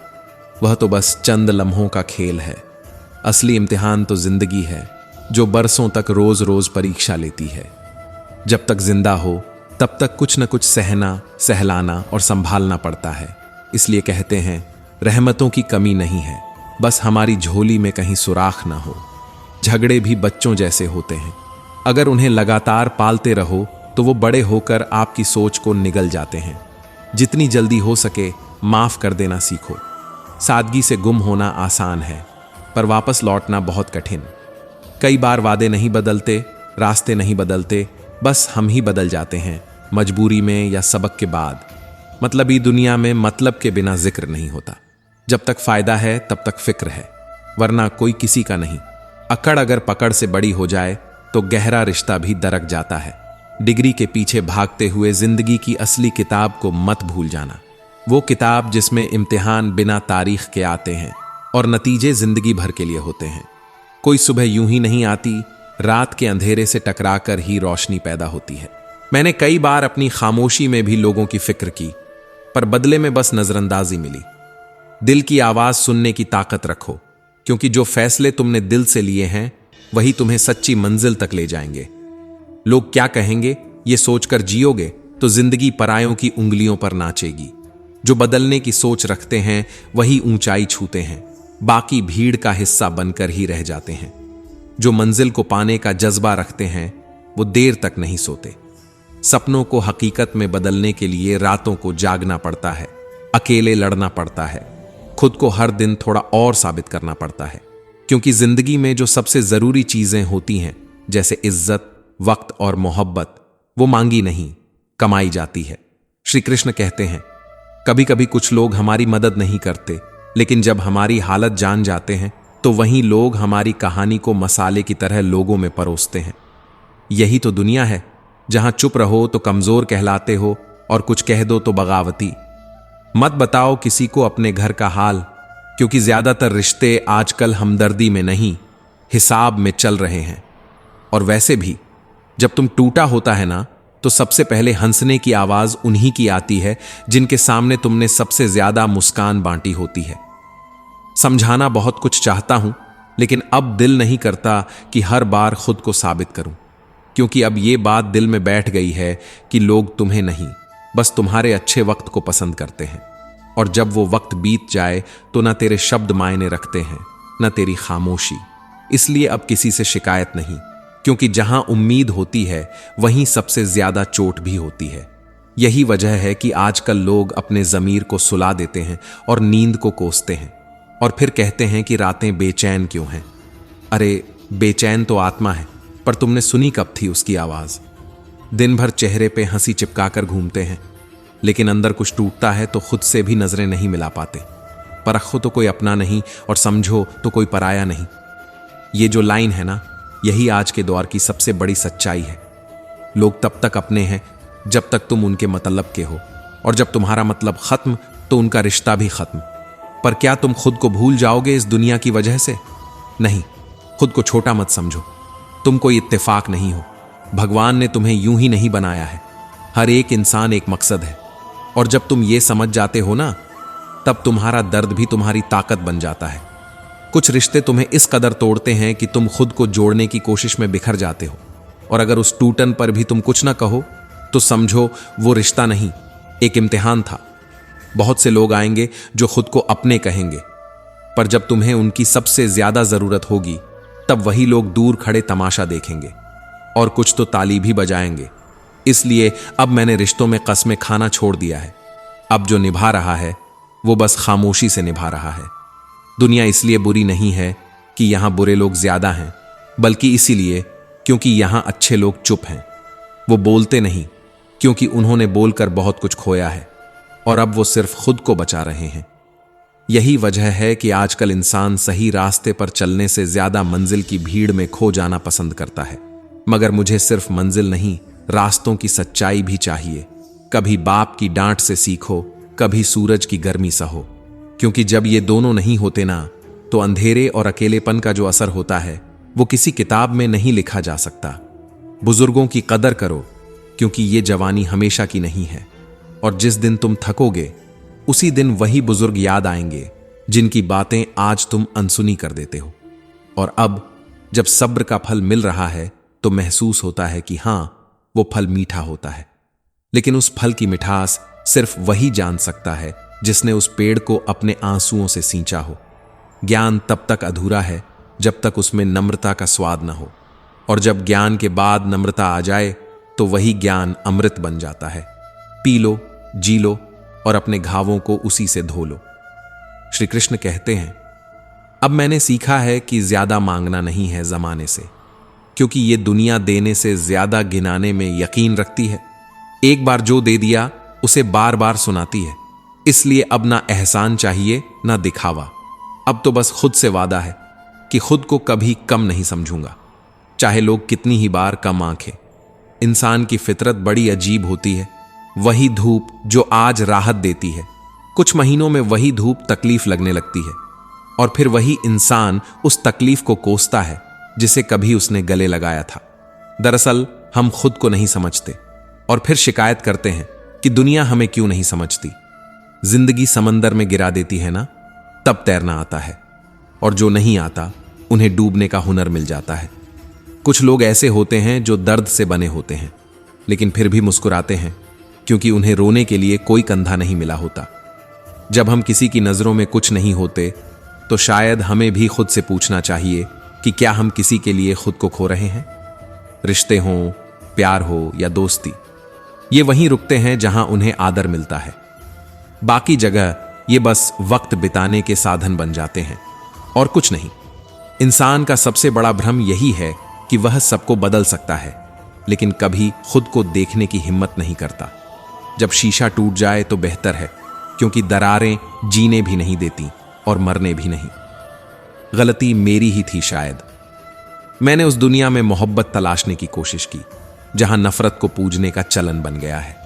A: वह तो बस चंद लम्हों का खेल है। असली इम्तिहान तो जिंदगी है, जो बरसों तक रोज रोज परीक्षा लेती है। जब तक जिंदा हो तब तक कुछ न कुछ सहना, सहलाना और संभालना पड़ता है। इसलिए कहते हैं, रहमतों की कमी नहीं है, बस हमारी झोली में कहीं सुराख ना हो। झगड़े भी बच्चों जैसे होते हैं, अगर उन्हें लगातार पालते रहो तो वो बड़े होकर आपकी सोच को निगल जाते हैं। जितनी जल्दी हो सके माफ कर देना सीखो। सादगी से गुम होना आसान है, पर वापस लौटना बहुत कठिन। कई बार वादे नहीं बदलते, रास्ते नहीं बदलते, बस हम ही बदल जाते हैं, मजबूरी में या सबक के बाद। मतलबी दुनिया में मतलब के बिना जिक्र नहीं होता। जब तक फायदा है तब तक फिक्र है, वरना कोई किसी का नहीं। अकड़ अगर पकड़ से बड़ी हो जाए तो गहरा रिश्ता भी दरक जाता है। डिग्री के पीछे भागते हुए जिंदगी की असली किताब को मत भूल जाना। वो किताब जिसमें इम्तिहान बिना तारीख के आते हैं और नतीजे जिंदगी भर के लिए होते हैं। कोई सुबह यूं ही नहीं आती, रात के अंधेरे से टकराकर ही रोशनी पैदा होती है। मैंने कई बार अपनी खामोशी में भी लोगों की फिक्र की, पर बदले में बस नजरअंदाजी मिली। दिल की आवाज सुनने की ताकत रखो, क्योंकि जो फैसले तुमने दिल से लिए हैं वही तुम्हें सच्ची मंजिल तक ले जाएंगे। लोग क्या कहेंगे ये सोचकर जियोगे तो जिंदगी परायों की उंगलियों पर नाचेगी। जो बदलने की सोच रखते हैं वही ऊंचाई छूते हैं, बाकी भीड़ का हिस्सा बनकर ही रह जाते हैं। जो मंजिल को पाने का जज्बा रखते हैं वो देर तक नहीं सोते। सपनों को हकीकत में बदलने के लिए रातों को जागना पड़ता है, अकेले लड़ना पड़ता है, खुद को हर दिन थोड़ा और साबित करना पड़ता है। क्योंकि जिंदगी में जो सबसे जरूरी चीजें होती हैं, जैसे इज्जत, वक्त और मोहब्बत, वो मांगी नहीं, कमाई जाती है। श्री कृष्ण कहते हैं, कभी कभी कुछ लोग हमारी मदद नहीं करते, लेकिन जब हमारी हालत जान जाते हैं तो वहीं लोग हमारी कहानी को मसाले की तरह लोगों में परोसते हैं। यही तो दुनिया है, जहां चुप रहो तो कमजोर कहलाते हो और कुछ कह दो तो बगावती। मत बताओ किसी को अपने घर का हाल, क्योंकि ज्यादातर रिश्ते आजकल हमदर्दी में नहीं, हिसाब में चल रहे हैं। और वैसे भी जब तुम टूटा होता है ना, तो सबसे पहले हंसने की आवाज उन्हीं की आती है जिनके सामने तुमने सबसे ज्यादा मुस्कान बांटी होती है। समझाना बहुत कुछ चाहता हूं, लेकिन अब दिल नहीं करता कि हर बार खुद को साबित करूं, क्योंकि अब ये बात दिल में बैठ गई है कि लोग तुम्हें नहीं, बस तुम्हारे अच्छे वक्त को पसंद करते हैं। और जब वो वक्त बीत जाए तो ना तेरे शब्द मायने रखते हैं, ना तेरी खामोशी। इसलिए अब किसी से शिकायत नहीं, क्योंकि जहां उम्मीद होती है वहीं सबसे ज्यादा चोट भी होती है। यही वजह है कि आजकल लोग अपने ज़मीर को सुला देते हैं और नींद को कोसते हैं, और फिर कहते हैं कि रातें बेचैन क्यों हैं। अरे बेचैन तो आत्मा है, पर तुमने सुनी कब थी उसकी आवाज? दिन भर चेहरे पे हंसी चिपकाकर घूमते हैं, लेकिन अंदर कुछ टूटता है तो खुद से भी नजरें नहीं मिला पाते। परखो तो कोई अपना नहीं और समझो तो कोई पराया नहीं। ये जो लाइन है ना, यही आज के दौर की सबसे बड़ी सच्चाई है। लोग तब तक अपने हैं जब तक तुम उनके मतलब के हो, और जब तुम्हारा मतलब खत्म तो उनका रिश्ता भी खत्म। पर क्या तुम खुद को भूल जाओगे इस दुनिया की वजह से? नहीं, खुद को छोटा मत समझो। तुम कोई इत्तेफाक नहीं हो, भगवान ने तुम्हें यूं ही नहीं बनाया है। हर एक इंसान एक मकसद है, और जब तुम ये समझ जाते हो ना, तब तुम्हारा दर्द भी तुम्हारी ताकत बन जाता है। कुछ रिश्ते तुम्हें इस कदर तोड़ते हैं कि तुम खुद को जोड़ने की कोशिश में बिखर जाते हो, और अगर उस टूटन पर भी तुम कुछ ना कहो तो समझो वो रिश्ता नहीं, एक इम्तिहान था। बहुत से लोग आएंगे जो खुद को अपने कहेंगे, पर जब तुम्हें उनकी सबसे ज्यादा जरूरत होगी तब वही लोग दूर खड़े तमाशा देखेंगे, और कुछ तो ताली भी बजाएंगे। इसलिए अब मैंने रिश्तों में कस्में खाना छोड़ दिया है। अब जो निभा रहा है वो बस खामोशी से निभा रहा है। दुनिया इसलिए बुरी नहीं है कि यहां बुरे लोग ज्यादा हैं, बल्कि इसीलिए क्योंकि यहां अच्छे लोग चुप हैं। वो बोलते नहीं क्योंकि उन्होंने बोलकर बहुत कुछ खोया है, और अब वो सिर्फ खुद को बचा रहे हैं। यही वजह है कि आजकल इंसान सही रास्ते पर चलने से ज्यादा मंजिल की भीड़ में खो जाना पसंद करता है। मगर मुझे सिर्फ मंजिल नहीं, रास्तों की सच्चाई भी चाहिए। कभी बाप की डांट से सीखो, कभी सूरज की गर्मी सहो, क्योंकि जब ये दोनों नहीं होते ना, तो अंधेरे और अकेलेपन का जो असर होता है वो किसी किताब में नहीं लिखा जा सकता। बुजुर्गों की कदर करो, क्योंकि ये जवानी हमेशा की नहीं है, और जिस दिन तुम थकोगे उसी दिन वही बुजुर्ग याद आएंगे जिनकी बातें आज तुम अनसुनी कर देते हो। और अब जब सब्र का फल मिल रहा है तो महसूस होता है कि हां, वो फल मीठा होता है, लेकिन उस फल की मिठास सिर्फ वही जान सकता है जिसने उस पेड़ को अपने आंसुओं से सींचा हो। ज्ञान तब तक अधूरा है जब तक उसमें नम्रता का स्वाद न हो, और जब ज्ञान के बाद नम्रता आ जाए तो वही ज्ञान अमृत बन जाता है। पी लो, जी लो, और अपने घावों को उसी से धो लो। श्री कृष्ण कहते हैं, अब मैंने सीखा है कि ज्यादा मांगना नहीं है जमाने से, क्योंकि ये दुनिया देने से ज्यादा गिनाने में यकीन रखती है। एक बार जो दे दिया उसे बार बार सुनाती है। इसलिए अब ना एहसान चाहिए ना दिखावा। अब तो बस खुद से वादा है कि खुद को कभी कम नहीं समझूंगा, चाहे लोग कितनी ही बार कम आंखें। इंसान की फितरत बड़ी अजीब होती है। वही धूप जो आज राहत देती है, कुछ महीनों में वही धूप तकलीफ लगने लगती है, और फिर वही इंसान उस तकलीफ को कोसता है जिसे कभी उसने गले लगाया था। दरअसल हम खुद को नहीं समझते और फिर शिकायत करते हैं कि दुनिया हमें क्यों नहीं समझती। जिंदगी समंदर में गिरा देती है ना, तब तैरना आता है, और जो नहीं आता उन्हें डूबने का हुनर मिल जाता है। कुछ लोग ऐसे होते हैं जो दर्द से बने होते हैं, लेकिन फिर भी मुस्कुराते हैं क्योंकि उन्हें रोने के लिए कोई कंधा नहीं मिला होता। जब हम किसी की नजरों में कुछ नहीं होते तो शायद हमें भी खुद से पूछना चाहिए कि क्या हम किसी के लिए खुद को खो रहे हैं। रिश्ते हों, प्यार हो या दोस्ती, ये वहीं रुकते हैं जहां उन्हें आदर मिलता है। बाकी जगह ये बस वक्त बिताने के साधन बन जाते हैं और कुछ नहीं। इंसान का सबसे बड़ा भ्रम यही है कि वह सबको बदल सकता है, लेकिन कभी खुद को देखने की हिम्मत नहीं करता। जब शीशा टूट जाए तो बेहतर है, क्योंकि दरारें जीने भी नहीं देती और मरने भी नहीं। गलती मेरी ही थी शायद। मैंने उस दुनिया में मोहब्बत तलाशने की कोशिश की जहां नफरत को पूजने का चलन बन गया है।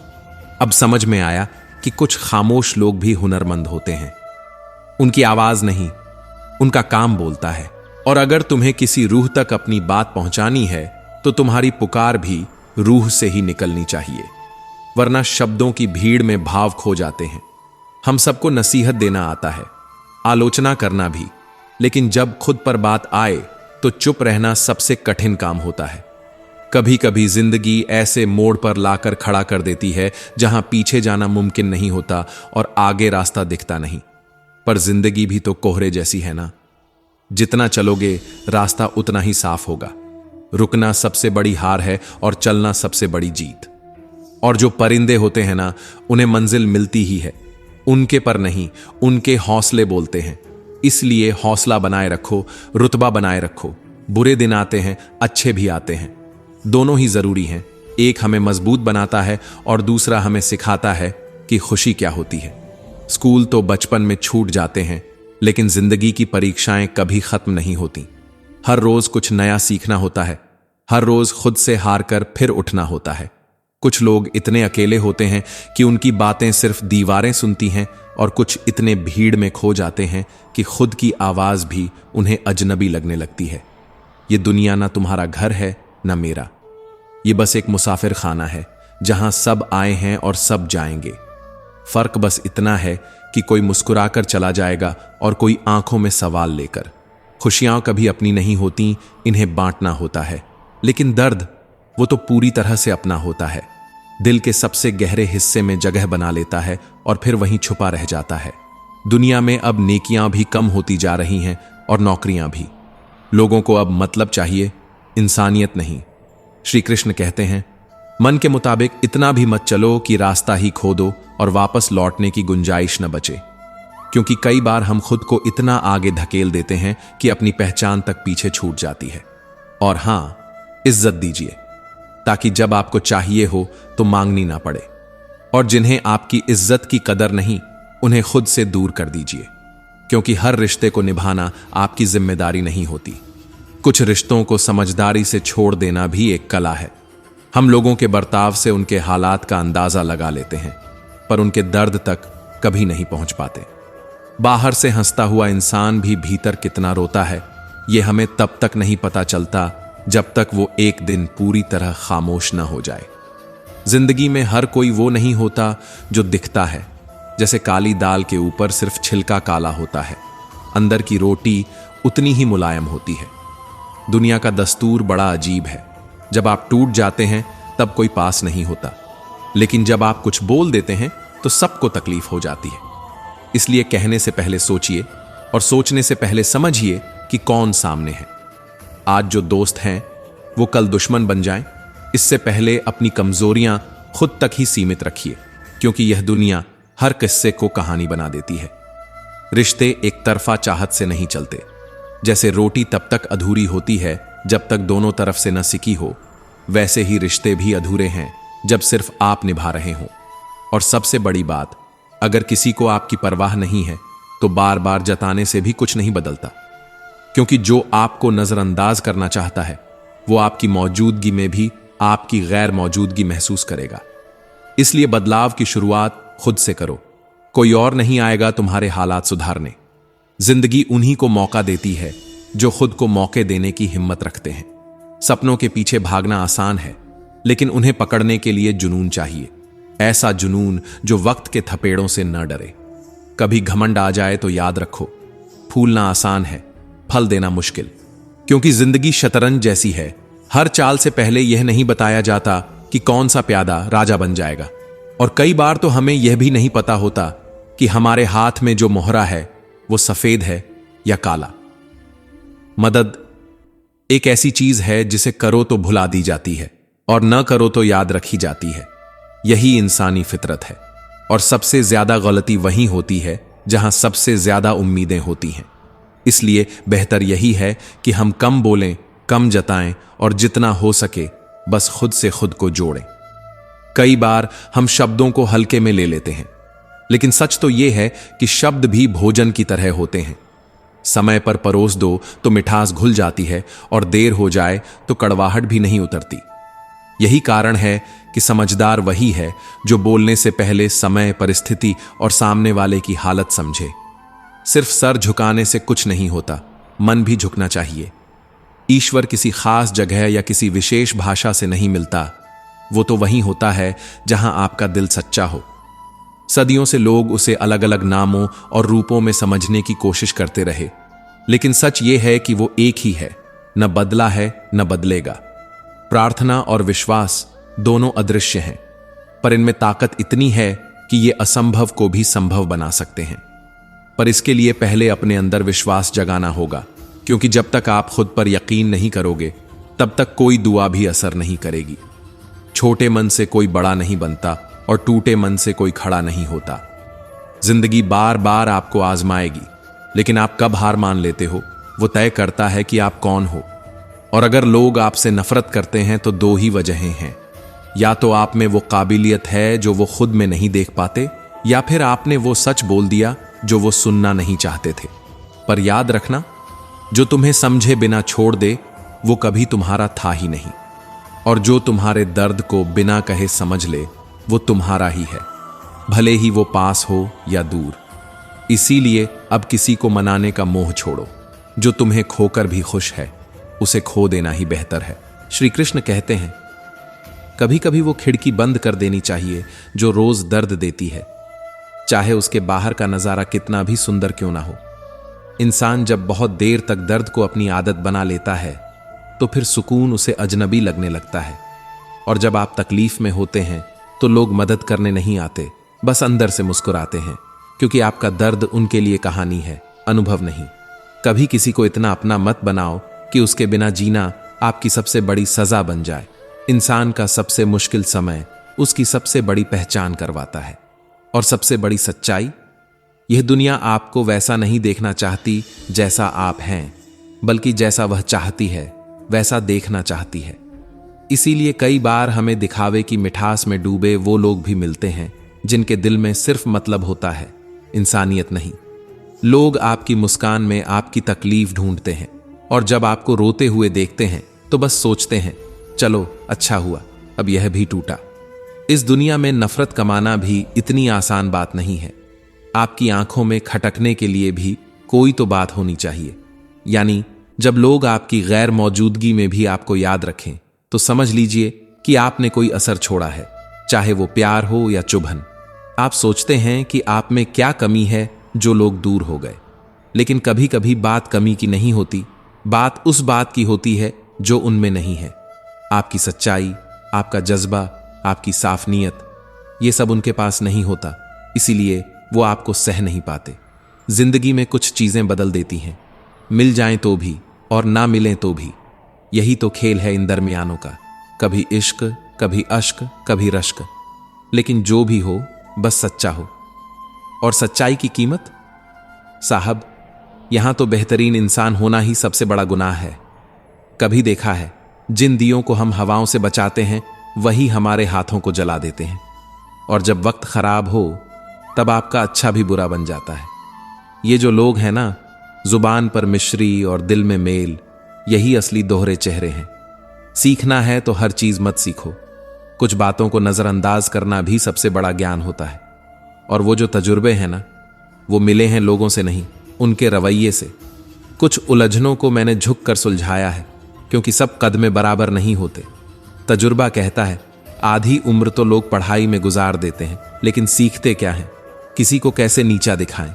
A: अब समझ में आया कि कुछ खामोश लोग भी हुनरमंद होते हैं। उनकी आवाज नहीं, उनका काम बोलता है। और अगर तुम्हें किसी रूह तक अपनी बात पहुंचानी है तो तुम्हारी पुकार भी रूह से ही निकलनी चाहिए, वरना शब्दों की भीड़ में भाव खो जाते हैं। हम सबको नसीहत देना आता है, आलोचना करना भी, लेकिन जब खुद पर बात आए तो चुप रहना सबसे कठिन काम होता है। कभी कभी जिंदगी ऐसे मोड़ पर लाकर खड़ा कर देती है जहां पीछे जाना मुमकिन नहीं होता और आगे रास्ता दिखता नहीं। पर जिंदगी भी तो कोहरे जैसी है ना, जितना चलोगे रास्ता उतना ही साफ होगा। रुकना सबसे बड़ी हार है और चलना सबसे बड़ी जीत। और जो परिंदे होते हैं ना, उन्हें मंजिल मिलती ही है, उनके पर नहीं, उनके हौसले बोलते हैं। इसलिए हौसला बनाए रखो, रुतबा बनाए रखो। बुरे दिन आते हैं, अच्छे भी आते हैं, दोनों ही जरूरी हैं। एक हमें मजबूत बनाता है और दूसरा हमें सिखाता है कि खुशी क्या होती है। स्कूल तो बचपन में छूट जाते हैं, लेकिन जिंदगी की परीक्षाएं कभी खत्म नहीं होती। हर रोज कुछ नया सीखना होता है, हर रोज खुद से हार कर फिर उठना होता है। कुछ लोग इतने अकेले होते हैं कि उनकी बातें सिर्फ दीवारें सुनती हैं, और कुछ इतने भीड़ में खो जाते हैं कि खुद की आवाज भी उन्हें अजनबी लगने लगती है। ये दुनिया ना तुम्हारा घर है ना मेरा, ये बस एक मुसाफिर खाना है जहां सब आए हैं और सब जाएंगे। फर्क बस इतना है कि कोई मुस्कुराकर चला जाएगा और कोई आंखों में सवाल लेकर। खुशियां कभी अपनी नहीं होती, इन्हें बांटना होता है, लेकिन दर्द वो तो पूरी तरह से अपना होता है। दिल के सबसे गहरे हिस्से में जगह बना लेता है और फिर वहीं छुपा रह जाता है। दुनिया में अब नेकियां भी कम होती जा रही हैं और नौकरियां भी। लोगों को अब मतलब चाहिए, इंसानियत नहीं। श्री कृष्ण कहते हैं, मन के मुताबिक इतना भी मत चलो कि रास्ता ही खो दो और वापस लौटने की गुंजाइश न बचे। क्योंकि कई बार हम खुद को इतना आगे धकेल देते हैं कि अपनी पहचान तक पीछे छूट जाती है। और हां, इज्जत दीजिए, ताकि जब आपको चाहिए हो तो मांगनी ना पड़े। और जिन्हें आपकी इज्जत की कदर नहीं, उन्हें खुद से दूर कर दीजिए, क्योंकि हर रिश्ते को निभाना आपकी जिम्मेदारी नहीं होती। कुछ रिश्तों को समझदारी से छोड़ देना भी एक कला है। हम लोगों के बर्ताव से उनके हालात का अंदाजा लगा लेते हैं, पर उनके दर्द तक कभी नहीं पहुंच पाते। बाहर से हंसता हुआ इंसान भी भीतर कितना रोता है, यह हमें तब तक नहीं पता चलता जब तक वो एक दिन पूरी तरह खामोश न हो जाए। जिंदगी में हर कोई वो नहीं होता जो दिखता है। जैसे काली दाल के ऊपर सिर्फ छिलका काला होता है, अंदर की रोटी उतनी ही मुलायम होती है। दुनिया का दस्तूर बड़ा अजीब है। जब आप टूट जाते हैं तब कोई पास नहीं होता, लेकिन जब आप कुछ बोल देते हैं तो सबको तकलीफ हो जाती है। इसलिए कहने से पहले सोचिए और सोचने से पहले समझिए कि कौन सामने है। आज जो दोस्त हैं वो कल दुश्मन बन जाएं, इससे पहले अपनी कमजोरियां खुद तक ही सीमित रखिए, क्योंकि यह दुनिया हर किस्से को कहानी बना देती है। रिश्ते एक तरफा चाहत से नहीं चलते। जैसे रोटी तब तक अधूरी होती है जब तक दोनों तरफ से न सिकी हो, वैसे ही रिश्ते भी अधूरे हैं जब सिर्फ आप निभा रहे हो। और सबसे बड़ी बात, अगर किसी को आपकी परवाह नहीं है तो बार बार जताने से भी कुछ नहीं बदलता, क्योंकि जो आपको नजरअंदाज करना चाहता है वो आपकी मौजूदगी में भी आपकी गैर मौजूदगी महसूस करेगा। इसलिए बदलाव की शुरुआत खुद से करो। कोई और नहीं आएगा तुम्हारे हालात सुधारने। जिंदगी उन्हीं को मौका देती है जो खुद को मौके देने की हिम्मत रखते हैं। सपनों के पीछे भागना आसान है, लेकिन उन्हें पकड़ने के लिए जुनून चाहिए। ऐसा जुनून जो वक्त के थपेड़ों से न डरे। कभी घमंड आ जाए तो याद रखो, फूलना आसान है, फल देना मुश्किल। क्योंकि जिंदगी शतरंज जैसी है, हर चाल से पहले यह नहीं बताया जाता कि कौन सा प्यादा राजा बन जाएगा। और कई बार तो हमें यह भी नहीं पता होता कि हमारे हाथ में जो मोहरा है वो सफेद है या काला। मदद एक ऐसी चीज है जिसे करो तो भुला दी जाती है और न करो तो याद रखी जाती है। यही इंसानी फितरत है। और सबसे ज्यादा गलती वहीं होती है जहां सबसे ज्यादा उम्मीदें होती हैं। इसलिए बेहतर यही है कि हम कम बोलें, कम जताएं और जितना हो सके बस खुद से खुद को जोड़ें। कई बार हम शब्दों को हल्के में ले लेते हैं, लेकिन सच तो यह है कि शब्द भी भोजन की तरह होते हैं। समय पर परोस दो तो मिठास घुल जाती है और देर हो जाए तो कड़वाहट भी नहीं उतरती। यही कारण है कि समझदार वही है जो बोलने से पहले समय, परिस्थिति और सामने वाले की हालत समझे। सिर्फ सर झुकाने से कुछ नहीं होता, मन भी झुकना चाहिए। ईश्वर किसी खास जगह या किसी विशेष भाषा से नहीं मिलता, वो तो वहीं होता है जहां आपका दिल सच्चा हो। सदियों से लोग उसे अलग अलग नामों और रूपों में समझने की कोशिश करते रहे, लेकिन सच ये है कि वो एक ही है, न बदला है न बदलेगा। प्रार्थना और विश्वास दोनों अदृश्य हैं, पर इनमें ताकत इतनी है कि ये असंभव को भी संभव बना सकते हैं। पर इसके लिए पहले अपने अंदर विश्वास जगाना होगा, क्योंकि जब तक आप खुद पर यकीन नहीं करोगे तब तक कोई दुआ भी असर नहीं करेगी। छोटे मन से कोई बड़ा नहीं बनता और टूटे मन से कोई खड़ा नहीं होता। जिंदगी बार बार आपको आजमाएगी, लेकिन आप कब हार मान लेते हो वो तय करता है कि आप कौन हो। और अगर लोग आपसे नफरत करते हैं तो दो ही वजहें हैं, या तो आप में वो काबिलियत है जो वो खुद में नहीं देख पाते, या फिर आपने वो सच बोल दिया जो वो सुनना नहीं चाहते थे। पर याद रखना, जो तुम्हें समझे बिना छोड़ दे वो कभी तुम्हारा था ही नहीं, और जो तुम्हारे दर्द को बिना कहे समझ ले वो तुम्हारा ही है, भले ही वो पास हो या दूर। इसीलिए अब किसी को मनाने का मोह छोड़ो। जो तुम्हें खोकर भी खुश है उसे खो देना ही बेहतर है। श्री कृष्ण कहते हैं, कभी कभी वो खिड़की बंद कर देनी चाहिए जो रोज दर्द देती है, चाहे उसके बाहर का नजारा कितना भी सुंदर क्यों ना हो। इंसान जब बहुत देर तक दर्द को अपनी आदत बना लेता है तो फिर सुकून उसे अजनबी लगने लगता है। और जब आप तकलीफ में होते हैं तो लोग मदद करने नहीं आते, बस अंदर से मुस्कुराते हैं, क्योंकि आपका दर्द उनके लिए कहानी है, अनुभव नहीं। कभी किसी को इतना अपना मत बनाओ कि उसके बिना जीना आपकी सबसे बड़ी सजा बन जाए। इंसान का सबसे मुश्किल समय उसकी सबसे बड़ी पहचान करवाता है। और सबसे बड़ी सच्चाई, यह दुनिया आपको वैसा नहीं देखना चाहती जैसा आप हैं, बल्कि जैसा वह चाहती है वैसा देखना चाहती है। इसीलिए कई बार हमें दिखावे की मिठास में डूबे वो लोग भी मिलते हैं जिनके दिल में सिर्फ मतलब होता है, इंसानियत नहीं। लोग आपकी मुस्कान में आपकी तकलीफ ढूंढते हैं, और जब आपको रोते हुए देखते हैं तो बस सोचते हैं, चलो अच्छा हुआ, अब यह भी टूटा। इस दुनिया में नफरत कमाना भी इतनी आसान बात नहीं है। आपकी आंखों में खटकने के लिए भी कोई तो बात होनी चाहिए। यानी जब लोग आपकी गैर मौजूदगी में भी आपको याद रखें तो समझ लीजिए कि आपने कोई असर छोड़ा है, चाहे वो प्यार हो या चुभन। आप सोचते हैं कि आप में क्या कमी है जो लोग दूर हो गए, लेकिन कभी कभी बात कमी की नहीं होती, बात उस बात की होती है जो उनमें नहीं है। आपकी सच्चाई, आपका जज्बा, आपकी साफ नीयत, ये सब उनके पास नहीं होता, इसीलिए वो आपको सह नहीं पाते। जिंदगी में कुछ चीजें बदल देती हैं, मिल जाएं तो भी और ना मिलें तो भी। यही तो खेल है इन दरमियानों का, कभी इश्क, कभी अश्क, कभी रश्क। लेकिन जो भी हो बस सच्चा हो। और सच्चाई की कीमत, साहब, यहां तो बेहतरीन इंसान होना ही सबसे बड़ा गुनाह है। कभी देखा है, जिन दियों को हम हवाओं से बचाते हैं वही हमारे हाथों को जला देते हैं। और जब वक्त खराब हो तब आपका अच्छा भी बुरा बन जाता है। ये जो लोग हैं ना, जुबान पर मिश्री और दिल में मेल, यही असली दोहरे चेहरे हैं। सीखना है तो हर चीज मत सीखो। कुछ बातों को नजरअंदाज करना भी सबसे बड़ा ज्ञान होता है। और वो जो तजुर्बे हैं ना, वो मिले हैं लोगों से नहीं, उनके रवैये से। कुछ उलझनों को मैंने झुक कर सुलझाया है, क्योंकि सब कद में बराबर नहीं होते। तजुर्बा कहता है, आधी उम्र तो लोग पढ़ाई में गुजार देते हैं, लेकिन सीखते क्या हैं, किसी को कैसे नीचा दिखाएं,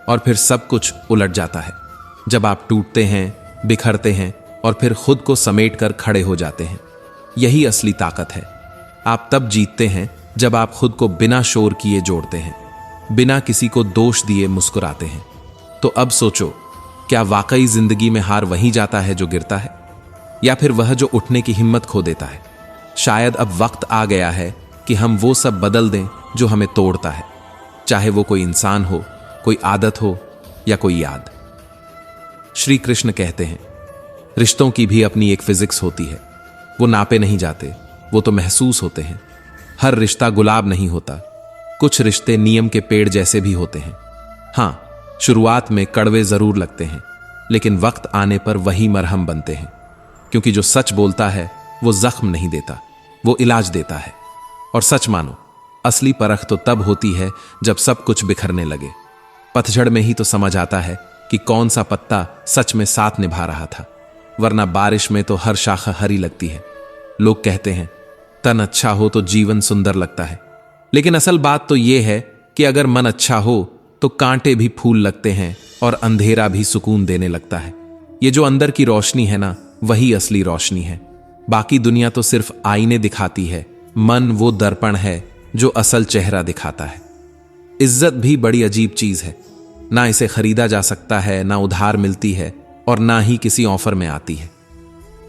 A: और फिर सब कुछ उलट जाता है जब आप टूटते हैं, बिखरते हैं और फिर खुद को समेट कर खड़े हो जाते हैं। यही असली ताकत है। आप तब जीतते हैं जब आप खुद को बिना शोर किए जोड़ते हैं, बिना किसी को दोष दिए मुस्कुराते हैं। तो अब सोचो, क्या वाकई जिंदगी में हार वहीं जाता है जो गिरता है, या फिर वह जो उठने की हिम्मत खो देता है? शायद अब वक्त आ गया है कि हम वो सब बदल दें जो हमें तोड़ता है, चाहे वो कोई इंसान हो, कोई आदत हो या कोई याद। श्री कृष्ण कहते हैं, रिश्तों की भी अपनी एक फिजिक्स होती है। वो नापे नहीं जाते, वो तो महसूस होते हैं। हर रिश्ता गुलाब नहीं होता। कुछ रिश्ते नियम के पेड़ जैसे भी होते हैं। हाँ, शुरुआत में कड़वे जरूर लगते हैं, लेकिन वक्त आने पर वही मरहम बनते हैं। क्योंकि जो सच बोलता है वो जख्म नहीं देता, वो इलाज देता है। और सच मानो, असली परख तो तब होती है जब सब कुछ बिखरने लगे। पतझड़ में ही तो समझ आता है कि कौन सा पत्ता सच में साथ निभा रहा था, वरना बारिश में तो हर शाखा हरी लगती है। लोग कहते हैं, तन अच्छा हो तो जीवन सुंदर लगता है, लेकिन असल बात तो यह है कि अगर मन अच्छा हो तो कांटे भी फूल लगते हैं और अंधेरा भी सुकून देने लगता है। ये जो अंदर की रोशनी है ना, वही असली रोशनी है। बाकी दुनिया तो सिर्फ आईने दिखाती है, मन वो दर्पण है जो असल चेहरा दिखाता है। इज्जत भी बड़ी अजीब चीज है। ना इसे खरीदा जा सकता है, ना उधार मिलती है, और ना ही किसी ऑफर में आती है।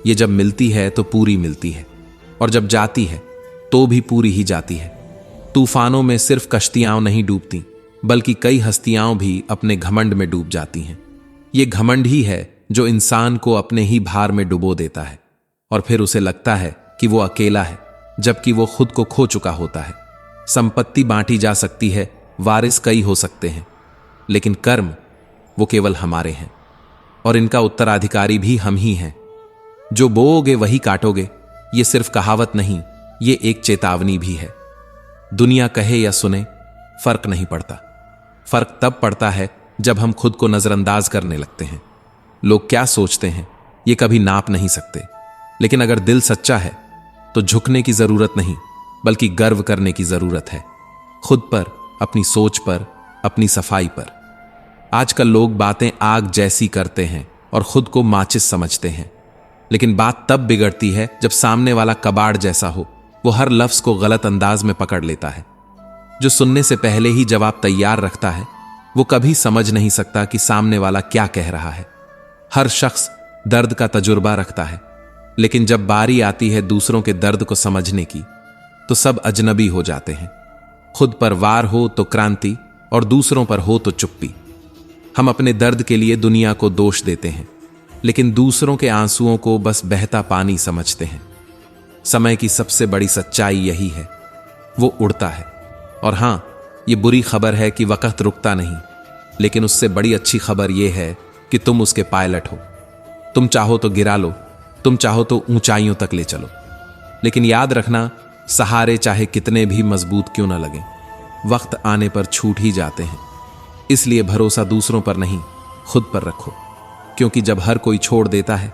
A: ये जब मिलती है तो पूरी मिलती है, और जब जाती है तो भी पूरी ही जाती है। तूफानों में सिर्फ कश्तियां नहीं डूबती, बल्कि कई हस्तियां भी अपने घमंड में डूब जाती हैं। ये घमंड ही है जो इंसान को अपने ही भार में डुबो देता है, और फिर उसे लगता है कि वो अकेला है, जबकि वो खुद को खो चुका होता है। संपत्ति बांटी जा सकती है, वारिस कई हो सकते हैं, लेकिन कर्म वो केवल हमारे हैं, और इनका उत्तराधिकारी भी हम ही हैं। जो बोओगे वही काटोगे, ये सिर्फ कहावत नहीं, ये एक चेतावनी भी है। दुनिया कहे या सुने, फर्क नहीं पड़ता। फर्क तब पड़ता है जब हम खुद को नजरअंदाज करने लगते हैं। लोग क्या सोचते हैं ये कभी नाप नहीं सकते, लेकिन अगर दिल सच्चा है तो झुकने की जरूरत नहीं, बल्कि गर्व करने की जरूरत है। खुद पर, अपनी सोच पर, अपनी सफाई पर। आजकल लोग बातें आग जैसी करते हैं और खुद को माचिस समझते हैं, लेकिन बात तब बिगड़ती है जब सामने वाला कबाड़ जैसा हो। वो हर लफ्ज को गलत अंदाज में पकड़ लेता है। जो सुनने से पहले ही जवाब तैयार रखता है, वो कभी समझ नहीं सकता कि सामने वाला क्या कह रहा है। हर शख्स दर्द का तजुर्बा रखता है, लेकिन जब बारी आती है दूसरों के दर्द को समझने की, तो सब अजनबी हो जाते हैं। खुद पर वार हो तो क्रांति, और दूसरों पर हो तो चुप्पी। हम अपने दर्द के लिए दुनिया को दोष देते हैं, लेकिन दूसरों के आंसुओं को बस बहता पानी समझते हैं। समय की सबसे बड़ी सच्चाई यही है, वो उड़ता है। और हां, ये बुरी खबर है कि वक्त रुकता नहीं, लेकिन उससे बड़ी अच्छी खबर यह है कि तुम उसके पायलट हो। तुम चाहो तो गिरा लो, तुम चाहो तो ऊंचाइयों तक ले चलो, लेकिन याद रखना, सहारे चाहे कितने भी मजबूत क्यों ना लगें, वक्त आने पर छूट ही जाते हैं। इसलिए भरोसा दूसरों पर नहीं, खुद पर रखो, क्योंकि जब हर कोई छोड़ देता है,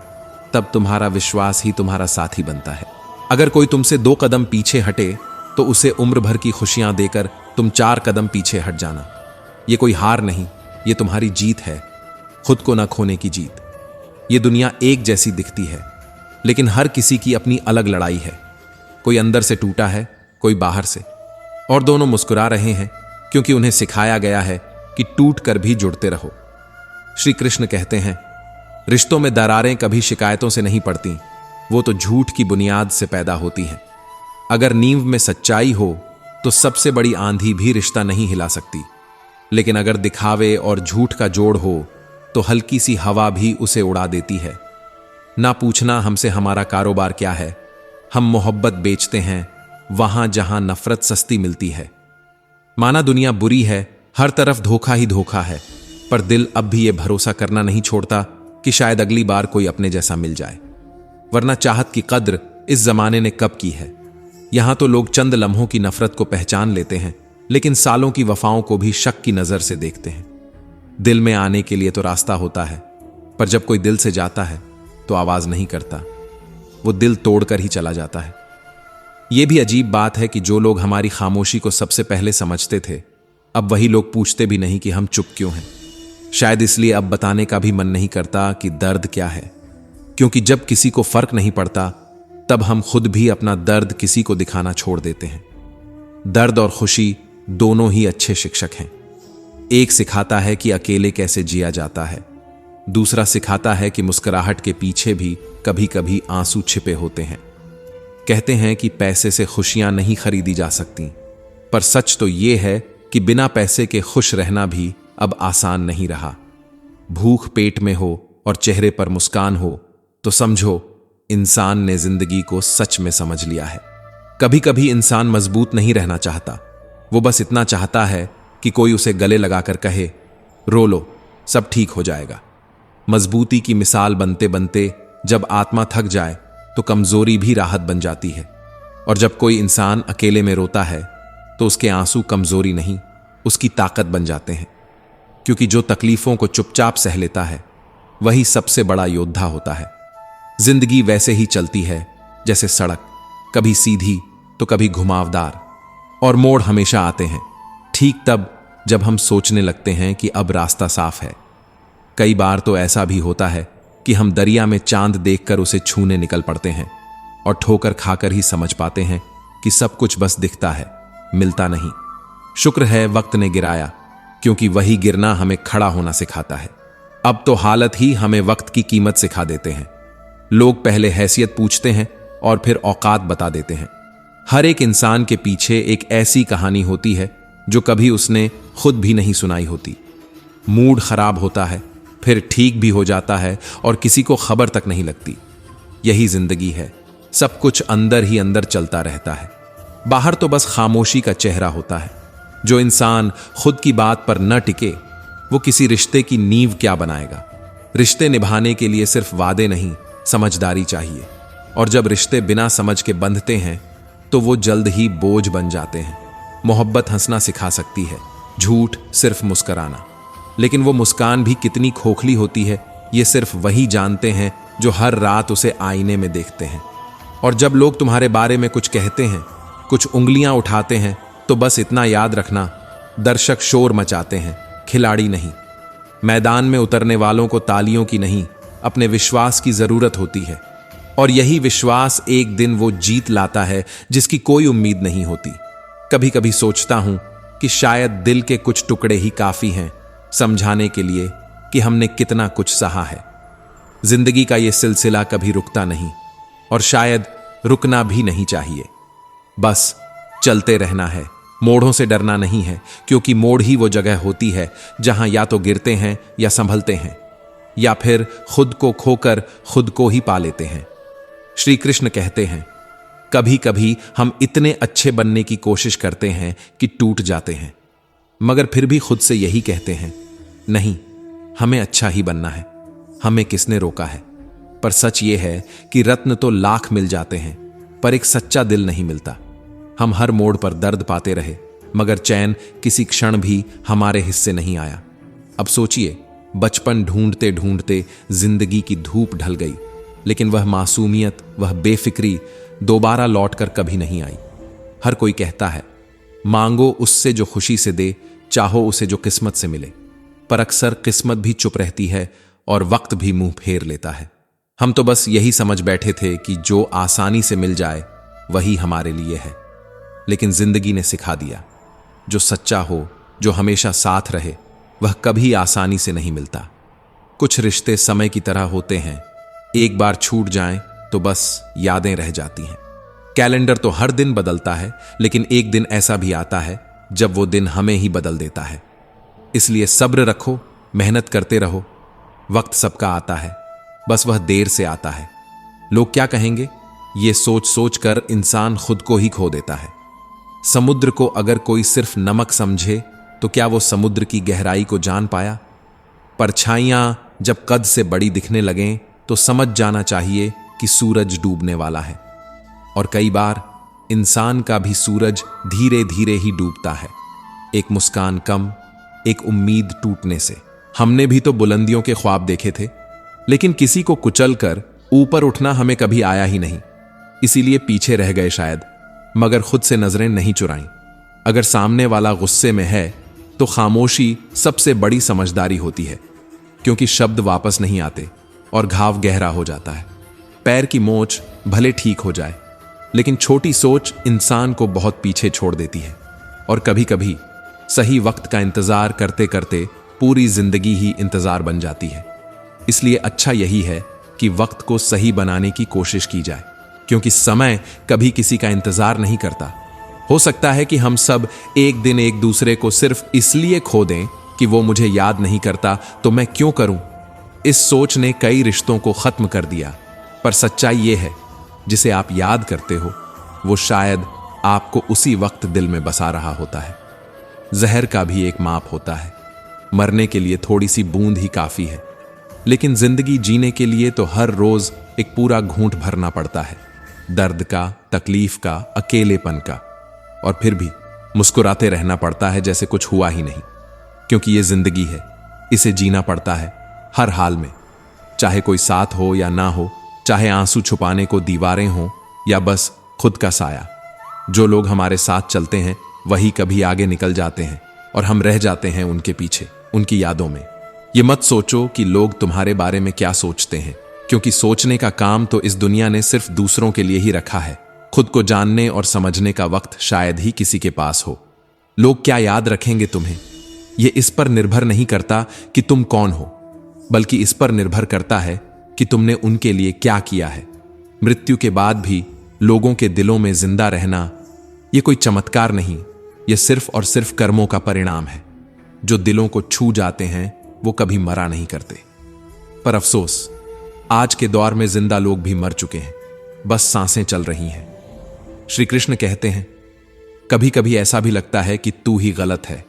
A: तब तुम्हारा विश्वास ही तुम्हारा साथी बनता है। अगर कोई तुमसे 2 कदम पीछे हटे, तो उसे उम्र भर की खुशियां देकर तुम 4 कदम पीछे हट जाना। ये कोई हार नहीं, ये तुम्हारी जीत है, खुद को न खोने की जीत। ये दुनिया एक जैसी दिखती है, लेकिन हर किसी की अपनी अलग लड़ाई है। कोई अंदर से टूटा है, कोई बाहर से, और दोनों मुस्कुरा रहे हैं क्योंकि उन्हें सिखाया गया है कि टूट कर भी जुड़ते रहो। श्री कृष्ण कहते हैं, रिश्तों में दरारें कभी शिकायतों से नहीं पड़ती, वो तो झूठ की बुनियाद से पैदा होती हैं। अगर नींव में सच्चाई हो तो सबसे बड़ी आंधी भी रिश्ता नहीं हिला सकती, लेकिन अगर दिखावे और झूठ का जोड़ हो तो हल्की सी हवा भी उसे उड़ा देती है। ना पूछना हमसे हमारा कारोबार क्या है, हम मोहब्बत बेचते हैं वहां जहां नफरत सस्ती मिलती है। माना दुनिया बुरी है, हर तरफ धोखा ही धोखा है, पर दिल अब भी ये भरोसा करना नहीं छोड़ता कि शायद अगली बार कोई अपने जैसा मिल जाए। वरना चाहत की कद्र इस जमाने ने कब की है। यहां तो लोग चंद लम्हों की नफरत को पहचान लेते हैं, लेकिन सालों की वफाओं को भी शक की नजर से देखते हैं। दिल में आने के लिए तो रास्ता होता है, पर जब कोई दिल से जाता है तो आवाज नहीं करता, वो दिल तोड़कर ही चला जाता है। यह भी अजीब बात है कि जो लोग हमारी खामोशी को सबसे पहले समझते थे, अब वही लोग पूछते भी नहीं कि हम चुप क्यों हैं। शायद इसलिए अब बताने का भी मन नहीं करता कि दर्द क्या है, क्योंकि जब किसी को फर्क नहीं पड़ता तब हम खुद भी अपना दर्द किसी को दिखाना छोड़ देते हैं। दर्द और खुशी दोनों ही अच्छे शिक्षक हैं। एक सिखाता है कि अकेले कैसे जिया जाता है, दूसरा सिखाता है कि मुस्कुराहट के पीछे भी कभी कभी आंसू छिपे होते हैं। कहते हैं कि पैसे से खुशियां नहीं खरीदी जा सकती, पर सच तो यह है कि बिना पैसे के खुश रहना भी अब आसान नहीं रहा। भूख पेट में हो और चेहरे पर मुस्कान हो तो समझो इंसान ने जिंदगी को सच में समझ लिया है। कभी कभी इंसान मजबूत नहीं रहना चाहता, वो बस इतना चाहता है कि कोई उसे गले लगाकर कहे, रो लो, सब ठीक हो जाएगा। मजबूती की मिसाल बनते बनते जब आत्मा थक जाए तो कमजोरी भी राहत बन जाती है। और जब कोई इंसान अकेले में रोता है तो उसके आंसू कमजोरी नहीं, उसकी ताकत बन जाते हैं। क्योंकि जो तकलीफों को चुपचाप सह लेता है वही सबसे बड़ा योद्धा होता है। जिंदगी वैसे ही चलती है जैसे सड़क, कभी सीधी तो कभी घुमावदार, और मोड़ हमेशा आते हैं ठीक तब जब हम सोचने लगते हैं कि अब रास्ता साफ है। कई बार तो ऐसा भी होता है कि हम दरिया में चांद देखकर उसे छूने निकल पड़ते हैं और ठोकर खाकर ही समझ पाते हैं कि सब कुछ बस दिखता है, मिलता नहीं। शुक्र है वक्त ने गिराया, क्योंकि वही गिरना हमें खड़ा होना सिखाता है। अब तो हालत ही हमें वक्त की कीमत सिखा देते हैं। लोग पहले हैसियत पूछते हैं और फिर औकात बता देते हैं। हर एक इंसान के पीछे एक ऐसी कहानी होती है जो कभी उसने खुद भी नहीं सुनाई होती। मूड खराब होता है, फिर ठीक भी हो जाता है और किसी को खबर तक नहीं लगती। यही जिंदगी है, सब कुछ अंदर ही अंदर चलता रहता है। बाहर तो बस खामोशी का चेहरा होता है। जो इंसान खुद की बात पर न टिके वो किसी रिश्ते की नींव क्या बनाएगा। रिश्ते निभाने के लिए सिर्फ वादे नहीं, समझदारी चाहिए। और जब रिश्ते बिना समझ के बंधते हैं तो वो जल्द ही बोझ बन जाते हैं। मोहब्बत हंसना सिखा सकती है, झूठ सिर्फ मुस्कुराना। लेकिन वो मुस्कान भी कितनी खोखली होती है ये सिर्फ वही जानते हैं जो हर रात उसे आईने में देखते हैं। और जब लोग तुम्हारे बारे में कुछ कहते हैं, कुछ उंगलियां उठाते हैं, तो बस इतना याद रखना, दर्शक शोर मचाते हैं, खिलाड़ी नहीं। मैदान में उतरने वालों को तालियों की नहीं, अपने विश्वास की जरूरत होती है। और यही विश्वास एक दिन वो जीत लाता है जिसकी कोई उम्मीद नहीं होती। कभी कभी सोचता हूं कि शायद दिल के कुछ टुकड़े ही काफी हैं समझाने के लिए कि हमने कितना कुछ सहा है। जिंदगी का ये सिलसिला कभी रुकता नहीं और शायद रुकना भी नहीं चाहिए। बस चलते रहना है, मोड़ों से डरना नहीं है, क्योंकि मोड़ ही वो जगह होती है जहां या तो गिरते हैं या संभलते हैं, या फिर खुद को खोकर खुद को ही पा लेते हैं। श्री कृष्ण कहते हैं, कभी कभी हम इतने अच्छे बनने की कोशिश करते हैं कि टूट जाते हैं, मगर फिर भी खुद से यही कहते हैं, नहीं, हमें अच्छा ही बनना है। हमें किसने रोका है। पर सच ये है कि रत्न तो लाख मिल जाते हैं, पर एक सच्चा दिल नहीं मिलता। हम हर मोड़ पर दर्द पाते रहे, मगर चैन किसी क्षण भी हमारे हिस्से नहीं आया। अब सोचिए, बचपन ढूंढते ढूंढते जिंदगी की धूप ढल गई, लेकिन वह मासूमियत, वह बेफिक्री दोबारा लौटकर कभी नहीं आई। हर कोई कहता है, मांगो उससे जो खुशी से दे, चाहो उसे जो किस्मत से मिले। पर अक्सर किस्मत भी चुप रहती है और वक्त भी मुंह फेर लेता है। हम तो बस यही समझ बैठे थे कि जो आसानी से मिल जाए वही हमारे लिए है, लेकिन जिंदगी ने सिखा दिया, जो सच्चा हो, जो हमेशा साथ रहे, वह कभी आसानी से नहीं मिलता। कुछ रिश्ते समय की तरह होते हैं, एक बार छूट जाएं तो बस यादें रह जाती हैं। कैलेंडर तो हर दिन बदलता है, लेकिन एक दिन ऐसा भी आता है जब वो दिन हमें ही बदल देता है। इसलिए सब्र रखो, मेहनत करते रहो। वक्त सबका आता है, बस वह देर से आता है। लोग क्या कहेंगे, ये सोच सोच कर इंसान खुद को ही खो देता है। समुद्र को अगर कोई सिर्फ नमक समझे तो क्या वो समुद्र की गहराई को जान पाया। परछाइयां जब कद से बड़ी दिखने लगें तो समझ जाना चाहिए कि सूरज डूबने वाला है। और कई बार इंसान का भी सूरज धीरे धीरे ही डूबता है, एक मुस्कान कम, एक उम्मीद टूटने से। हमने भी तो बुलंदियों के ख्वाब देखे थे, लेकिन किसी को कुचल कर ऊपर उठना हमें कभी आया ही नहीं, इसीलिए पीछे रह गए शायद, मगर खुद से नजरें नहीं चुराईं। अगर सामने वाला गुस्से में है तो खामोशी सबसे बड़ी समझदारी होती है, क्योंकि शब्द वापस नहीं आते और घाव गहरा हो जाता है। पैर की मोच भले ठीक हो जाए, लेकिन छोटी सोच इंसान को बहुत पीछे छोड़ देती है, और कभी कभी सही वक्त का इंतजार करते करते पूरी जिंदगी ही इंतजार बन जाती है। इसलिए अच्छा यही है कि वक्त को सही बनाने की कोशिश की जाए, क्योंकि समय कभी किसी का इंतजार नहीं करता। हो सकता है कि हम सब एक दिन एक दूसरे को सिर्फ इसलिए खो दें कि वो मुझे याद नहीं करता तो मैं क्यों करूं। इस सोच ने कई रिश्तों को खत्म कर दिया, पर सच्चाई ये है, जिसे आप याद करते हो वो शायद आपको उसी वक्त दिल में बसा रहा होता है। जहर का भी एक माप होता है, मरने के लिए थोड़ी सी बूंद ही काफी है, लेकिन जिंदगी जीने के लिए तो हर रोज एक पूरा घूंट भरना पड़ता है, दर्द का, तकलीफ का, अकेलेपन का, और फिर भी मुस्कुराते रहना पड़ता है जैसे कुछ हुआ ही नहीं, क्योंकि ये जिंदगी है, इसे जीना पड़ता है हर हाल में, चाहे कोई साथ हो या ना हो, चाहे आंसू छुपाने को दीवारें हों या बस खुद का साया। जो लोग हमारे साथ चलते हैं वही कभी आगे निकल जाते हैं और हम रह जाते हैं उनके पीछे, उनकी यादों में। ये मत सोचो कि लोग तुम्हारे बारे में क्या सोचते हैं, क्योंकि सोचने का काम तो इस दुनिया ने सिर्फ दूसरों के लिए ही रखा है। खुद को जानने और समझने का वक्त शायद ही किसी के पास हो। लोग क्या याद रखेंगे तुम्हें, ये इस पर निर्भर नहीं करता कि तुम कौन हो, बल्कि इस पर निर्भर करता है कि तुमने उनके लिए क्या किया है। मृत्यु के बाद भी लोगों के दिलों में जिंदा रहना ये कोई चमत्कार नहीं, यह सिर्फ और सिर्फ कर्मों का परिणाम है। जो दिलों को छू जाते हैं वो कभी मरा नहीं करते। पर अफसोस, आज के दौर में जिंदा लोग भी मर चुके हैं, बस सांसें चल रही हैं। श्री कृष्ण कहते हैं, कभी कभी ऐसा भी लगता है कि तू ही गलत है।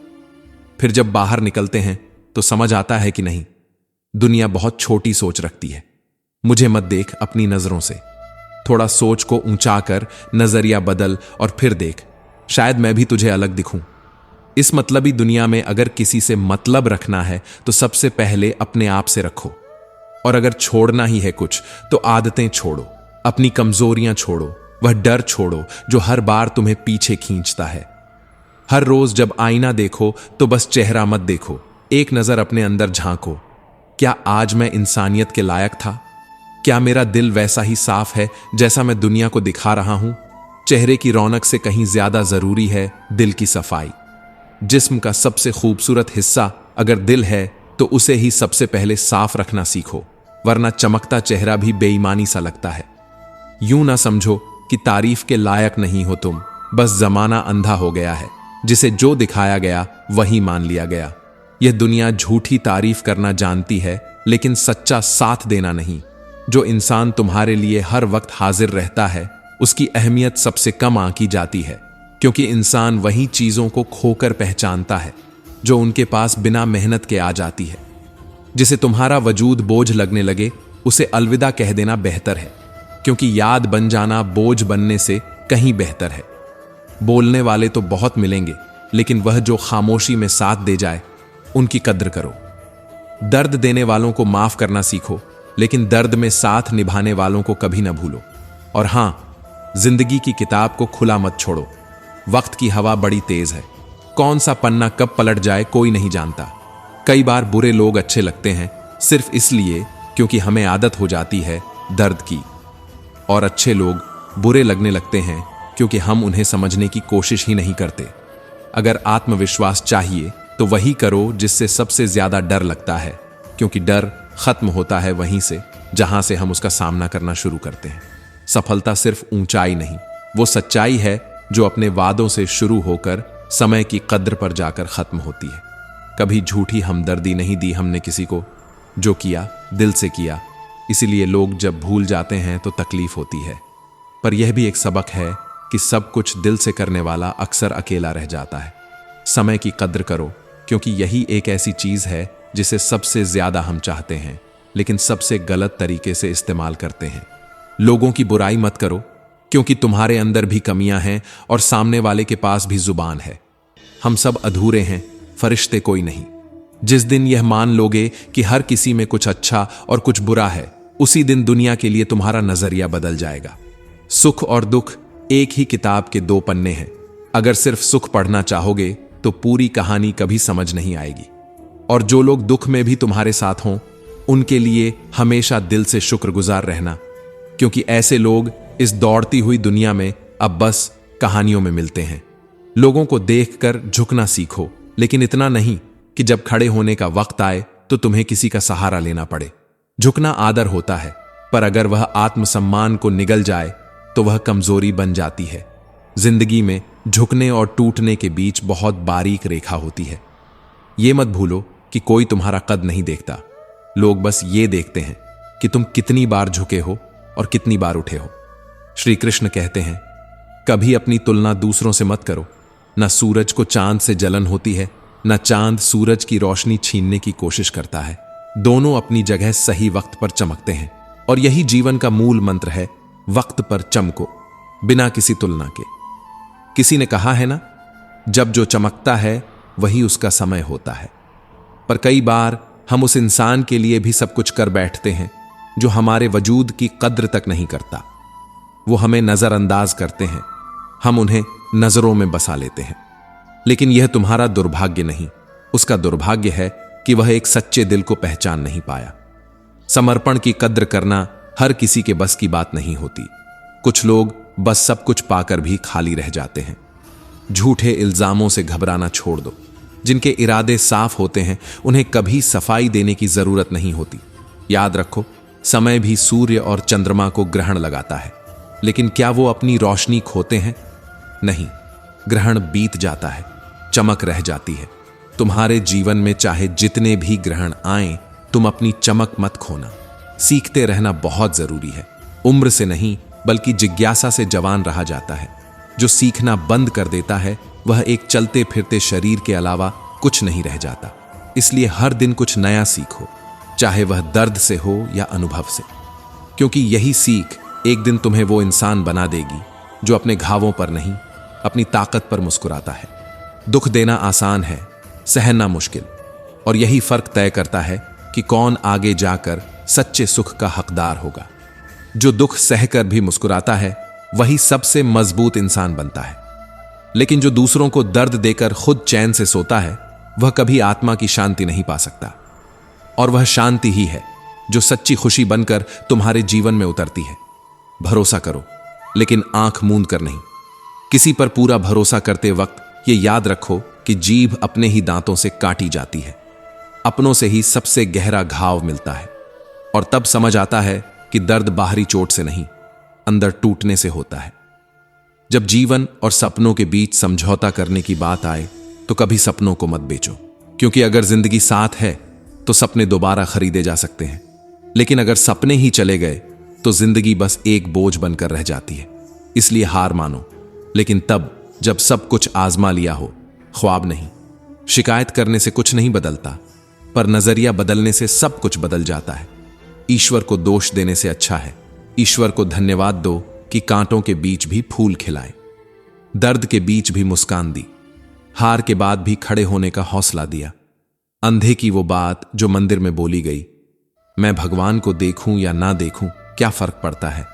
A: फिर जब बाहर निकलते हैं तो समझ आता है कि नहीं, दुनिया बहुत छोटी सोच रखती है। मुझे मत देख अपनी नजरों से, थोड़ा सोच को ऊंचा कर नजरिया बदल और फिर देख, शायद मैं भी तुझे अलग दिखूं। इस मतलबी दुनिया में अगर किसी से मतलब रखना है तो सबसे पहले अपने आप से रखो, और अगर छोड़ना ही है कुछ तो आदतें छोड़ो, अपनी कमजोरियां छोड़ो, वह डर छोड़ो जो हर बार तुम्हें पीछे खींचता है। हर रोज जब आईना देखो तो बस चेहरा मत देखो, एक नजर अपने अंदर झांको। क्या आज मैं इंसानियत के लायक था? क्या मेरा दिल वैसा ही साफ है जैसा मैं दुनिया को दिखा रहा हूं? चेहरे की रौनक से कहीं ज्यादा जरूरी है दिल की सफाई। जिस्म का सबसे खूबसूरत हिस्सा अगर दिल है तो उसे ही सबसे पहले साफ रखना सीखो, वरना चमकता चेहरा भी बेईमानी सा लगता है। यूं ना समझो कि तारीफ के लायक नहीं हो तुम, बस जमाना अंधा हो गया है, जिसे जो दिखाया गया वही मान लिया गया। यह दुनिया झूठी तारीफ करना जानती है, लेकिन सच्चा साथ देना नहीं। जो इंसान तुम्हारे लिए हर वक्त हाजिर रहता है उसकी अहमियत सबसे कम आंकी जाती है, क्योंकि इंसान वही चीजों को खोकर पहचानता है जो उनके पास बिना मेहनत के आ जाती है। जिसे तुम्हारा वजूद बोझ लगने लगे उसे अलविदा कह देना बेहतर है, क्योंकि याद बन जाना बोझ बनने से कहीं बेहतर है। बोलने वाले तो बहुत मिलेंगे, लेकिन वह जो खामोशी में साथ दे जाए उनकी कद्र करो। दर्द देने वालों को माफ करना सीखो, लेकिन दर्द में साथ निभाने वालों को कभी ना भूलो। और हां, जिंदगी की किताब को खुला मत छोड़ो। वक्त की हवा बड़ी तेज है, कौन सा पन्ना कब पलट जाए कोई नहीं जानता। कई बार बुरे लोग अच्छे लगते हैं सिर्फ इसलिए क्योंकि हमें आदत हो जाती है दर्द की, और अच्छे लोग बुरे लगने लगते हैं क्योंकि हम उन्हें समझने की कोशिश ही नहीं करते। अगर आत्मविश्वास चाहिए तो वही करो जिससे सबसे ज्यादा डर लगता है, क्योंकि डर खत्म होता है वहीं से जहां से हम उसका सामना करना शुरू करते हैं। सफलता सिर्फ ऊंचाई नहीं, वो सच्चाई है जो अपने वादों से शुरू होकर समय की कद्र पर जाकर खत्म होती है। कभी झूठी हमदर्दी नहीं दी हमने किसी को, जो किया दिल से किया। इसीलिए लोग जब भूल जाते हैं तो तकलीफ होती है, पर यह भी एक सबक है कि सब कुछ दिल से करने वाला अक्सर अकेला रह जाता है। समय की कद्र करो, क्योंकि यही एक ऐसी चीज है जिसे सबसे ज्यादा हम चाहते हैं, लेकिन सबसे गलत तरीके से इस्तेमाल करते हैं। लोगों की बुराई मत करो, क्योंकि तुम्हारे अंदर भी कमियां हैं और सामने वाले के पास भी जुबान है। हम सब अधूरे हैं, फरिश्ते कोई नहीं। जिस दिन यह मान लोगे कि हर किसी में कुछ अच्छा और कुछ बुरा है, उसी दिन दुनिया के लिए तुम्हारा नजरिया बदल जाएगा। सुख और दुख एक ही किताब के दो पन्ने हैं। अगर सिर्फ सुख पढ़ना चाहोगे तो पूरी कहानी कभी समझ नहीं आएगी। और जो लोग दुख में भी तुम्हारे साथ हों, उनके लिए हमेशा दिल से शुक्रगुजार रहना, क्योंकि ऐसे लोग इस दौड़ती हुई दुनिया में अब बस कहानियों में मिलते हैं। लोगों को देखकर झुकना सीखो, लेकिन इतना नहीं कि जब खड़े होने का वक्त आए तो तुम्हें किसी का सहारा लेना पड़े। झुकना आदर होता है, पर अगर वह आत्मसम्मान को निगल जाए तो वह कमजोरी बन जाती है। जिंदगी में झुकने और टूटने के बीच बहुत बारीक रेखा होती है। यह मत भूलो कि कोई तुम्हारा कद नहीं देखता। लोग बस ये देखते हैं कि तुम कितनी बार झुके हो और कितनी बार उठे हो। श्री कृष्ण कहते हैं, कभी अपनी तुलना दूसरों से मत करो। न सूरज को चांद से जलन होती है, न चांद सूरज की रोशनी छीनने की कोशिश करता है। दोनों अपनी जगह सही वक्त पर चमकते हैं, और यही जीवन का मूल मंत्र है, वक्त पर चमको, बिना किसी तुलना के। किसी ने कहा है ना, जब जो चमकता है वही उसका समय होता है। पर कई बार हम उस इंसान के लिए भी सब कुछ कर बैठते हैं जो हमारे वजूद की कद्र तक नहीं करता। वो हमें नजरअंदाज करते हैं, हम उन्हें नजरों में बसा लेते हैं। लेकिन यह तुम्हारा दुर्भाग्य नहीं, उसका दुर्भाग्य है कि वह एक सच्चे दिल को पहचान नहीं पाया। समर्पण की कद्र करना हर किसी के बस की बात नहीं होती। कुछ लोग बस सब कुछ पाकर भी खाली रह जाते हैं। झूठे इल्जामों से घबराना छोड़ दो। जिनके इरादे साफ होते हैं उन्हें कभी सफाई देने की जरूरत नहीं होती। याद रखो, समय भी सूर्य और चंद्रमा को ग्रहण लगाता है, लेकिन क्या वो अपनी रोशनी खोते हैं? नहीं, ग्रहण बीत जाता है, चमक रह जाती है। तुम्हारे जीवन में चाहे जितने भी ग्रहण आएं, तुम अपनी चमक मत खोना। सीखते रहना बहुत जरूरी है। उम्र से नहीं बल्कि जिज्ञासा से जवान रहा जाता है। जो सीखना बंद कर देता है वह एक चलते फिरते शरीर के अलावा कुछ नहीं रह जाता। इसलिए हर दिन कुछ नया सीखो, चाहे वह दर्द से हो या अनुभव से, क्योंकि यही सीख एक दिन तुम्हें वो इंसान बना देगी जो अपने घावों पर नहीं, अपनी ताकत पर मुस्कुराता है। दुख देना आसान है, सहना मुश्किल, और यही फर्क तय करता है कि कौन आगे जाकर सच्चे सुख का हकदार होगा। जो दुख सहकर भी मुस्कुराता है वही सबसे मजबूत इंसान बनता है। लेकिन जो दूसरों को दर्द देकर खुद चैन से सोता है वह कभी आत्मा की शांति नहीं पा सकता। और वह शांति ही है जो सच्ची खुशी बनकर तुम्हारे जीवन में उतरती है। भरोसा करो, लेकिन आंख मूंद कर नहीं। किसी पर पूरा भरोसा करते वक्त ये याद रखो कि जीभ अपने ही दांतों से काटी जाती है। अपनों से ही सबसे गहरा घाव मिलता है, और तब समझ आता है कि दर्द बाहरी चोट से नहीं, अंदर टूटने से होता है। जब जीवन और सपनों के बीच समझौता करने की बात आए तो कभी सपनों को मत बेचो, क्योंकि अगर जिंदगी साथ है तो सपने दोबारा खरीदे जा सकते हैं। लेकिन अगर सपने ही चले गए तो जिंदगी बस एक बोझ बनकर रह जाती है। इसलिए हार मानो, लेकिन तब जब सब कुछ आजमा लिया हो, ख्वाब नहीं। शिकायत करने से कुछ नहीं बदलता, पर नजरिया बदलने से सब कुछ बदल जाता है। ईश्वर को दोष देने से अच्छा है ईश्वर को धन्यवाद दो कि कांटों के बीच भी फूल खिलाए, दर्द के बीच भी मुस्कान दी, हार के बाद भी खड़े होने का हौसला दिया। अंधे की वो बात जो मंदिर में बोली गई, मैं भगवान को देखूं या ना देखूं क्या फर्क पड़ता है,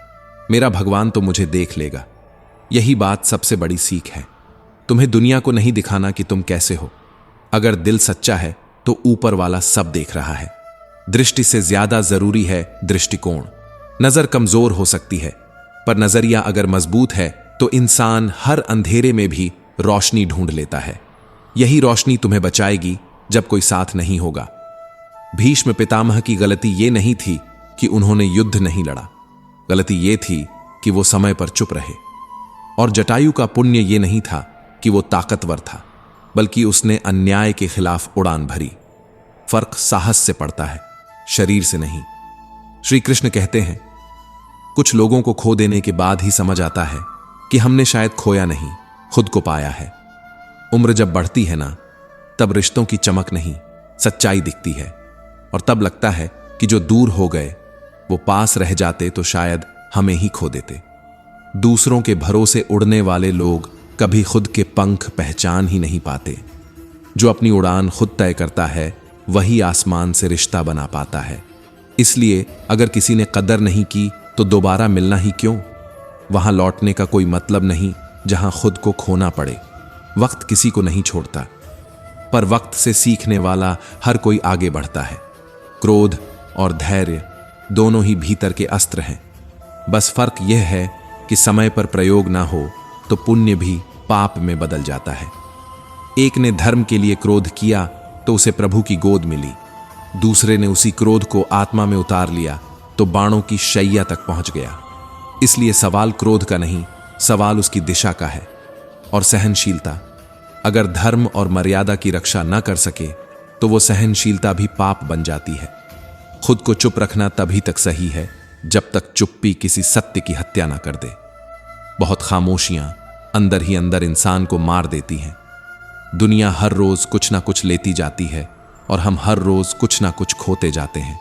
A: मेरा भगवान तो मुझे देख लेगा। यही बात सबसे बड़ी सीख है। तुम्हें दुनिया को नहीं दिखाना कि तुम कैसे हो। अगर दिल सच्चा है तो ऊपर वाला सब देख रहा है। दृष्टि से ज्यादा जरूरी है दृष्टिकोण। नजर कमजोर हो सकती है, पर नजरिया अगर मजबूत है तो इंसान हर अंधेरे में भी रोशनी ढूंढ लेता है। यही रोशनी तुम्हें बचाएगी जब कोई साथ नहीं होगा। भीष्म पितामह की गलती यह नहीं थी कि उन्होंने युद्ध नहीं लड़ा, गलती यह थी कि वो समय पर चुप रहे। और जटायु का पुण्य यह नहीं था कि वो ताकतवर था, बल्कि उसने अन्याय के खिलाफ उड़ान भरी। फर्क साहस से पड़ता है, शरीर से नहीं। श्री कृष्ण कहते हैं, कुछ लोगों को खो देने के बाद ही समझ आता है कि हमने शायद खोया नहीं, खुद को पाया है। उम्र जब बढ़ती है ना, तब रिश्तों की चमक नहीं, सच्चाई दिखती है। और तब लगता है कि जो दूर हो गए वो पास रह जाते तो शायद हमें ही खो देते। दूसरों के भरोसे उड़ने वाले लोग कभी खुद के पंख पहचान ही नहीं पाते। जो अपनी उड़ान खुद तय करता है वही आसमान से रिश्ता बना पाता है। इसलिए अगर किसी ने कदर नहीं की तो दोबारा मिलना ही क्यों? वहां लौटने का कोई मतलब नहीं जहां खुद को खोना पड़े। वक्त किसी को नहीं छोड़ता, पर वक्त से सीखने वाला हर कोई आगे बढ़ता है। क्रोध और धैर्य दोनों ही भीतर के अस्त्र हैं। बस फर्क यह है कि समय पर प्रयोग ना हो तो पुण्य भी पाप में बदल जाता है। एक ने धर्म के लिए क्रोध किया तो उसे प्रभु की गोद मिली। दूसरे ने उसी क्रोध को आत्मा में उतार लिया तो बाणों की शैया तक पहुंच गया। इसलिए सवाल क्रोध का नहीं, सवाल उसकी दिशा का है। और सहनशीलता, अगर धर्म और मर्यादा की रक्षा न कर सके तो वो सहनशीलता भी पाप बन जाती है। खुद को चुप रखना तभी तक सही है जब तक चुप्पी किसी सत्य की हत्या ना कर दे। बहुत खामोशियां अंदर ही अंदर इंसान को मार देती हैं। दुनिया हर रोज कुछ ना कुछ लेती जाती है और हम हर रोज कुछ ना कुछ खोते जाते हैं।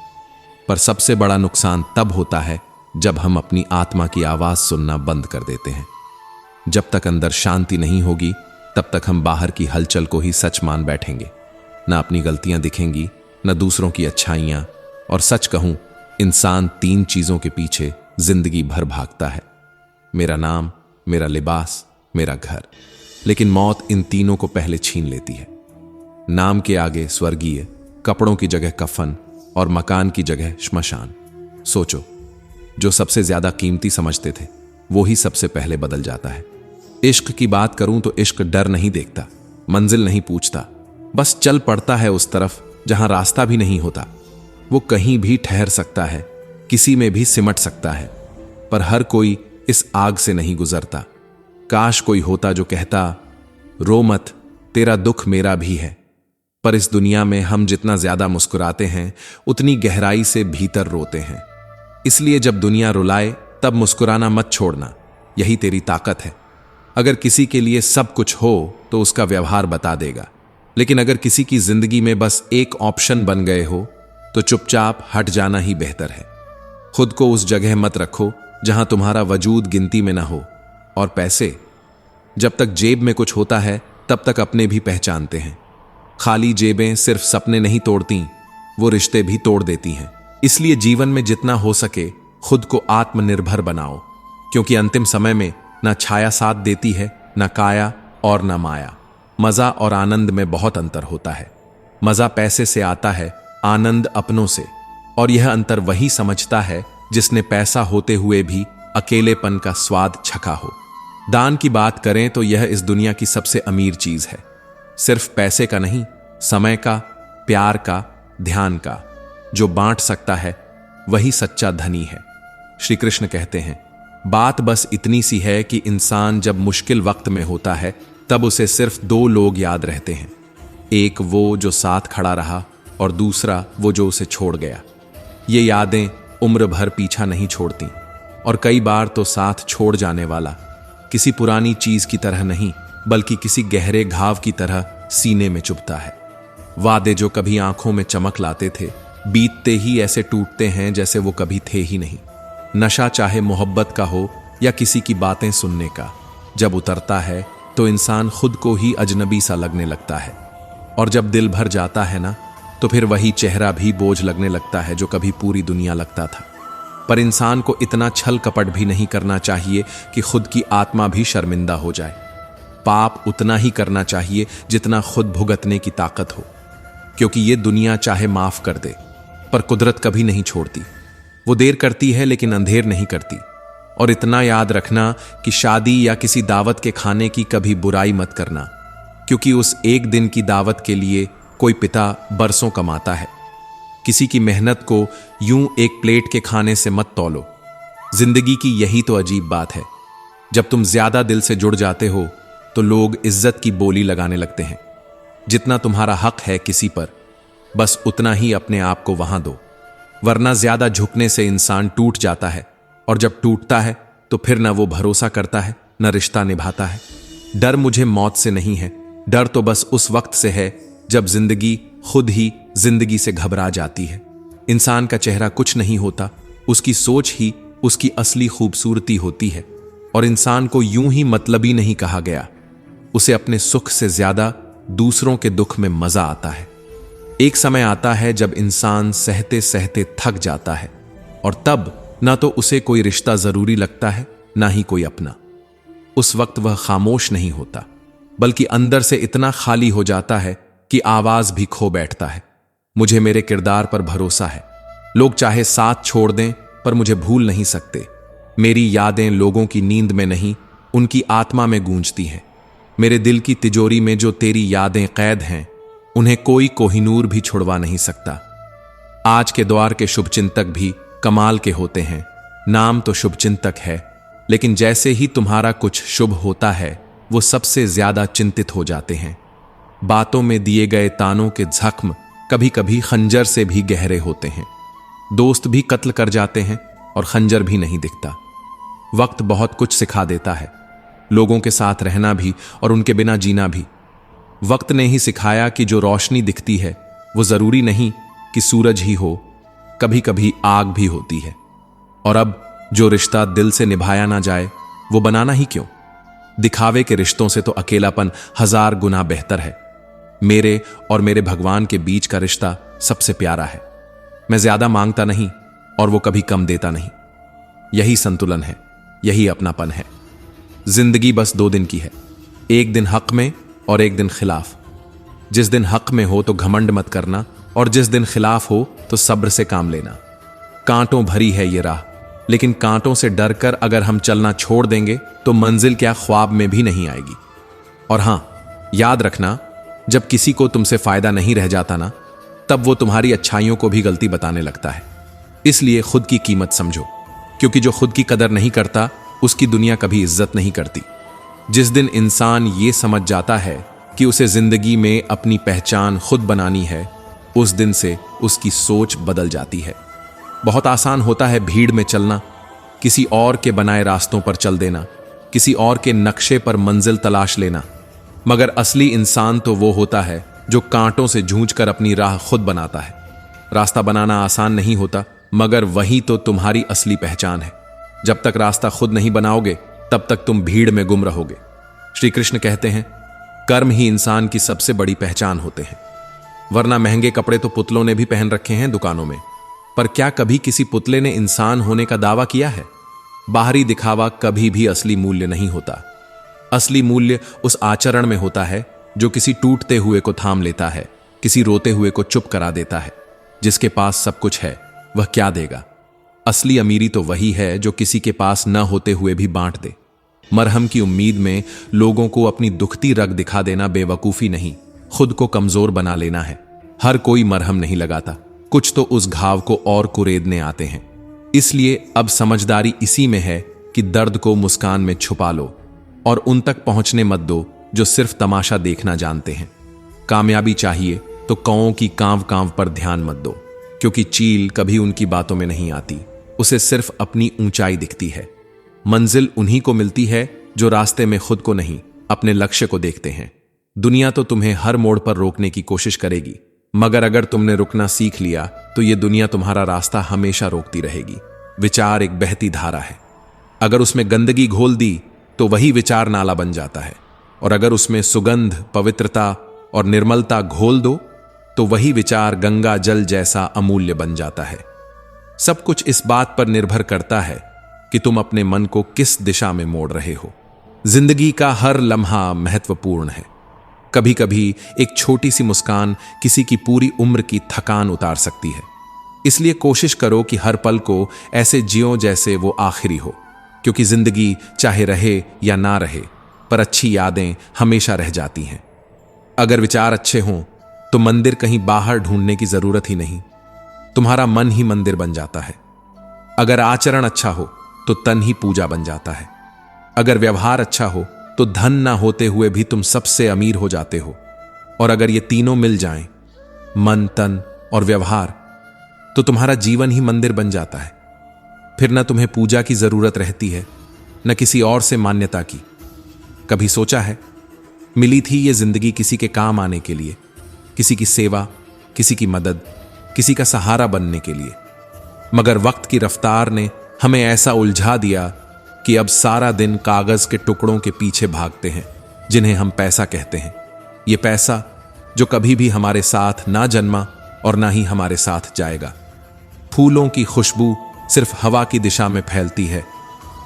A: पर सबसे बड़ा नुकसान तब होता है जब हम अपनी आत्मा की आवाज सुनना बंद कर देते हैं। जब तक अंदर शांति नहीं होगी तब तक हम बाहर की हलचल को ही सच मान बैठेंगे। न अपनी गलतियां दिखेंगी, न दूसरों की अच्छाइयां। और सच कहूं, इंसान 3 चीजों के पीछे जिंदगी भर भागता है, मेरा नाम, मेरा लिबास, मेरा घर। लेकिन मौत इन तीनों को पहले छीन लेती है। नाम के आगे स्वर्गीय, कपड़ों की जगह कफन और मकान की जगह श्मशान। सोचो, जो सबसे ज्यादा कीमती समझते थे वो ही सबसे पहले बदल जाता है। इश्क की बात करूं तो इश्क डर नहीं देखता, मंजिल नहीं पूछता, बस चल पड़ता है उस तरफ जहां रास्ता भी नहीं होता। वो कहीं भी ठहर सकता है, किसी में भी सिमट सकता है, पर हर कोई इस आग से नहीं गुजरता। काश कोई होता जो कहता, रो मत, तेरा दुख मेरा भी है। पर इस दुनिया में हम जितना ज्यादा मुस्कुराते हैं उतनी गहराई से भीतर रोते हैं। इसलिए जब दुनिया रुलाए तब मुस्कुराना मत छोड़ना, यही तेरी ताकत है। अगर किसी के लिए सब कुछ हो तो उसका व्यवहार बता देगा, लेकिन अगर किसी की जिंदगी में बस एक ऑप्शन बन गए हो तो चुपचाप हट जाना ही बेहतर है। खुद को उस जगह मत रखो जहां तुम्हारा वजूद गिनती में ना हो। और पैसे, जब तक जेब में कुछ होता है तब तक अपने भी पहचानते हैं। खाली जेबें सिर्फ सपने नहीं तोड़ती, वो रिश्ते भी तोड़ देती हैं। इसलिए जीवन में जितना हो सके खुद को आत्मनिर्भर बनाओ, क्योंकि अंतिम समय में ना छाया साथ देती है, ना काया और ना माया। मजा और आनंद में बहुत अंतर होता है। मजा पैसे से आता है, आनंद अपनों से। और यह अंतर वही समझता है जिसने पैसा होते हुए भी अकेलेपन का स्वाद चखा हो। दान की बात करें तो यह इस दुनिया की सबसे अमीर चीज है। सिर्फ पैसे का नहीं, समय का, प्यार का, ध्यान का। जो बांट सकता है वही सच्चा धनी है। श्री कृष्ण कहते हैं, बात बस इतनी सी है कि इंसान जब मुश्किल वक्त में होता है तब उसे सिर्फ 2 लोग याद रहते हैं। एक वो जो साथ खड़ा रहा और दूसरा वो जो उसे छोड़ गया। ये यादें उम्र भर पीछा नहीं छोड़ती। और कई बार तो साथ छोड़ जाने वाला किसी पुरानी चीज की तरह नहीं, बल्कि किसी गहरे घाव की तरह सीने में चुभता है। वादे जो कभी आंखों में चमक लाते थे, बीतते ही ऐसे टूटते हैं जैसे वो कभी थे ही नहीं। नशा चाहे मोहब्बत का हो या किसी की बातें सुनने का, जब उतरता है तो इंसान खुद को ही अजनबी सा लगने लगता है। और जब दिल भर जाता है ना, तो फिर वही चेहरा भी बोझ लगने लगता है जो कभी पूरी दुनिया लगता था। पर इंसान को इतना छल कपट भी नहीं करना चाहिए कि खुद की आत्मा भी शर्मिंदा हो जाए। पाप उतना ही करना चाहिए जितना खुद भुगतने की ताकत हो, क्योंकि ये दुनिया चाहे माफ कर दे पर कुदरत कभी नहीं छोड़ती। वो देर करती है लेकिन अंधेर नहीं करती। और इतना याद रखना कि शादी या किसी दावत के खाने की कभी बुराई मत करना, क्योंकि उस एक दिन की दावत के लिए कोई पिता बरसों कमाता है। किसी की मेहनत को यूं एक प्लेट के खाने से मत तौलो। जिंदगी की यही तो अजीब बात है, जब तुम ज्यादा दिल से जुड़ जाते हो तो लोग इज्जत की बोली लगाने लगते हैं। जितना तुम्हारा हक है किसी पर, बस उतना ही अपने आप को वहां दो, वरना ज्यादा झुकने से इंसान टूट जाता है। और जब टूटता है तो फिर न वो भरोसा करता है, न रिश्ता निभाता है। डर मुझे मौत से नहीं है, डर तो बस उस वक्त से है जब जिंदगी खुद ही जिंदगी से घबरा जाती है। इंसान का चेहरा कुछ नहीं होता, उसकी सोच ही उसकी असली खूबसूरती होती है। और इंसान को यूं ही मतलबी नहीं कहा गया, उसे अपने सुख से ज्यादा दूसरों के दुख में मजा आता है। एक समय आता है जब इंसान सहते सहते थक जाता है, और तब ना तो उसे कोई रिश्ता जरूरी लगता है, ना ही कोई अपना। उस वक्त वह खामोश नहीं होता, बल्कि अंदर से इतना खाली हो जाता है कि आवाज भी खो बैठता है। मुझे मेरे किरदार पर भरोसा है। लोग चाहे साथ छोड़ दें, पर मुझे भूल नहीं सकते। मेरी यादें लोगों की नींद में नहीं, उनकी आत्मा में गूंजती हैं। मेरे दिल की तिजोरी में जो तेरी यादें कैद हैं, उन्हें कोई कोहिनूर भी छुड़वा नहीं सकता। आज के द्वार के शुभचिंतक भी कमाल के होते हैं। नाम तो शुभचिंतक है, लेकिन जैसे ही तुम्हारा कुछ शुभ होता है, वो सबसे ज्यादा चिंतित हो जाते हैं। बातों में दिए गए तानों के जख्म कभी कभी खंजर से भी गहरे होते हैं। दोस्त भी कत्ल कर जाते हैं और खंजर भी नहीं दिखता। वक्त बहुत कुछ सिखा देता है, लोगों के साथ रहना भी और उनके बिना जीना भी। वक्त ने ही सिखाया कि जो रोशनी दिखती है वो जरूरी नहीं कि सूरज ही हो, कभी कभी आग भी होती है। और अब जो रिश्ता दिल से निभाया ना जाए, वो बनाना ही क्यों? दिखावे के रिश्तों से तो अकेलापन 1000 गुना बेहतर है। मेरे और मेरे भगवान के बीच का रिश्ता सबसे प्यारा है। मैं ज्यादा मांगता नहीं और वो कभी कम देता नहीं। यही संतुलन है, यही अपनापन है। जिंदगी बस 2 दिन की है, एक दिन हक में और एक दिन खिलाफ। जिस दिन हक में हो तो घमंड मत करना, और जिस दिन खिलाफ हो तो सब्र से काम लेना। कांटों भरी है ये राह, लेकिन कांटों से डरकर अगर हम चलना छोड़ देंगे तो मंजिल क्या ख्वाब में भी नहीं आएगी। और हां, याद रखना, जब किसी को तुमसे फायदा नहीं रह जाता ना, तब वो तुम्हारी अच्छाइयों को भी गलती बताने लगता है। इसलिए खुद की कीमत समझो, क्योंकि जो खुद की कदर नहीं करता, उसकी दुनिया कभी इज्जत नहीं करती। जिस दिन इंसान ये समझ जाता है कि उसे जिंदगी में अपनी पहचान खुद बनानी है, उस दिन से उसकी सोच बदल जाती है। बहुत आसान होता है भीड़ में चलना, किसी और के बनाए रास्तों पर चल देना, किसी और के नक्शे पर मंजिल तलाश लेना। मगर असली इंसान तो वो होता है जो कांटों से जूझकर अपनी राह खुद बनाता है। रास्ता बनाना आसान नहीं होता, मगर वही तो तुम्हारी असली पहचान है। जब तक रास्ता खुद नहीं बनाओगे, तब तक तुम भीड़ में गुम रहोगे। श्री कृष्ण कहते हैं, कर्म ही इंसान की सबसे बड़ी पहचान होते हैं। वरना महंगे कपड़े तो पुतलों ने भी पहन रखे हैं दुकानों में, पर क्या कभी किसी पुतले ने इंसान होने का दावा किया है? बाहरी दिखावा कभी भी असली मूल्य नहीं होता। असली मूल्य उस आचरण में होता है जो किसी टूटते हुए को थाम लेता है, किसी रोते हुए को चुप करा देता है। जिसके पास सब कुछ है, वह क्या देगा? असली अमीरी तो वही है जो किसी के पास न होते हुए भी बांट दे। मरहम की उम्मीद में लोगों को अपनी दुखती रग दिखा देना बेवकूफी नहीं, खुद को कमजोर बना लेना है। हर कोई मरहम नहीं लगाता, कुछ तो उस घाव को और कुरेदने आते हैं। इसलिए अब समझदारी इसी में है कि दर्द को मुस्कान में छुपा लो और उन तक पहुंचने मत दो जो सिर्फ तमाशा देखना जानते हैं। कामयाबी चाहिए तो कौओं की कांव कांव पर ध्यान मत दो, क्योंकि चील कभी उनकी बातों में नहीं आती, उसे सिर्फ अपनी ऊंचाई दिखती है। मंजिल उन्हीं को मिलती है जो रास्ते में खुद को नहीं, अपने लक्ष्य को देखते हैं। दुनिया तो तुम्हें हर मोड़ पर रोकने की कोशिश करेगी, मगर अगर तुमने रुकना सीख लिया तो यह दुनिया तुम्हारा रास्ता हमेशा रोकती रहेगी। विचार एक बहती धारा है, अगर उसमें गंदगी घोल दी तो वही विचार नाला बन जाता है, और अगर उसमें सुगंध, पवित्रता और निर्मलता घोल दो तो वही विचार गंगा जल जैसा अमूल्य बन जाता है। सब कुछ इस बात पर निर्भर करता है कि तुम अपने मन को किस दिशा में मोड़ रहे हो। जिंदगी का हर लम्हा महत्वपूर्ण है। कभी कभी एक छोटी सी मुस्कान किसी की पूरी उम्र की थकान उतार सकती है। इसलिए कोशिश करो कि हर पल को ऐसे जियो जैसे वो आखिरी हो, क्योंकि जिंदगी चाहे रहे या ना रहे, पर अच्छी यादें हमेशा रह जाती हैं। अगर विचार अच्छे हों तो मंदिर कहीं बाहर ढूंढने की जरूरत ही नहीं, तुम्हारा मन ही मंदिर बन जाता है। अगर आचरण अच्छा हो तो तन ही पूजा बन जाता है। अगर व्यवहार अच्छा हो तो धन ना होते हुए भी तुम सबसे अमीर हो जाते हो। और अगर ये तीनों मिल जाएं, मन, तन और व्यवहार, तो तुम्हारा जीवन ही मंदिर बन जाता है। फिर न तुम्हें पूजा की जरूरत रहती है, न किसी और से मान्यता की। कभी सोचा है, मिली थी ये जिंदगी किसी के काम आने के लिए, किसी की सेवा, किसी की मदद, किसी का सहारा बनने के लिए। मगर वक्त की रफ्तार ने हमें ऐसा उलझा दिया कि अब सारा दिन कागज के टुकड़ों के पीछे भागते हैं, जिन्हें हम पैसा कहते हैं। ये पैसा जो कभी भी हमारे साथ ना जन्मा और ना ही हमारे साथ जाएगा। फूलों की खुशबू सिर्फ हवा की दिशा में फैलती है,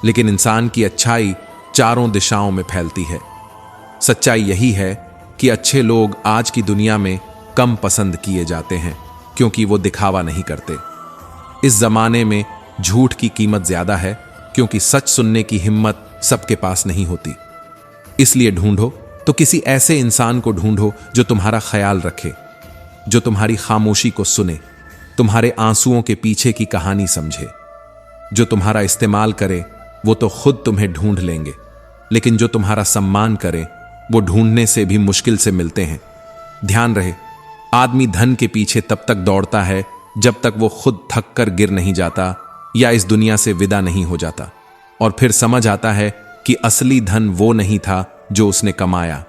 A: लेकिन इंसान की अच्छाई चारों दिशाओं में फैलती है। सच्चाई यही है कि अच्छे लोग आज की दुनिया में कम पसंद किए जाते हैं, क्योंकि वो दिखावा नहीं करते। इस जमाने में झूठ की कीमत ज्यादा है, क्योंकि सच सुनने की हिम्मत सबके पास नहीं होती। इसलिए ढूंढो तो किसी ऐसे इंसान को ढूंढो जो तुम्हारा ख्याल रखे, जो तुम्हारी खामोशी को सुने, तुम्हारे आंसुओं के पीछे की कहानी समझे। जो तुम्हारा इस्तेमाल करे वो तो खुद तुम्हें ढूंढ लेंगे, लेकिन जो तुम्हारा सम्मान करे वो ढूंढने से भी मुश्किल से मिलते हैं। ध्यान रहे, आदमी धन के पीछे तब तक दौड़ता है जब तक वो खुद थक कर गिर नहीं जाता या इस दुनिया से विदा नहीं हो जाता, और फिर समझ आता है कि असली धन वो नहीं था जो उसने कमाया,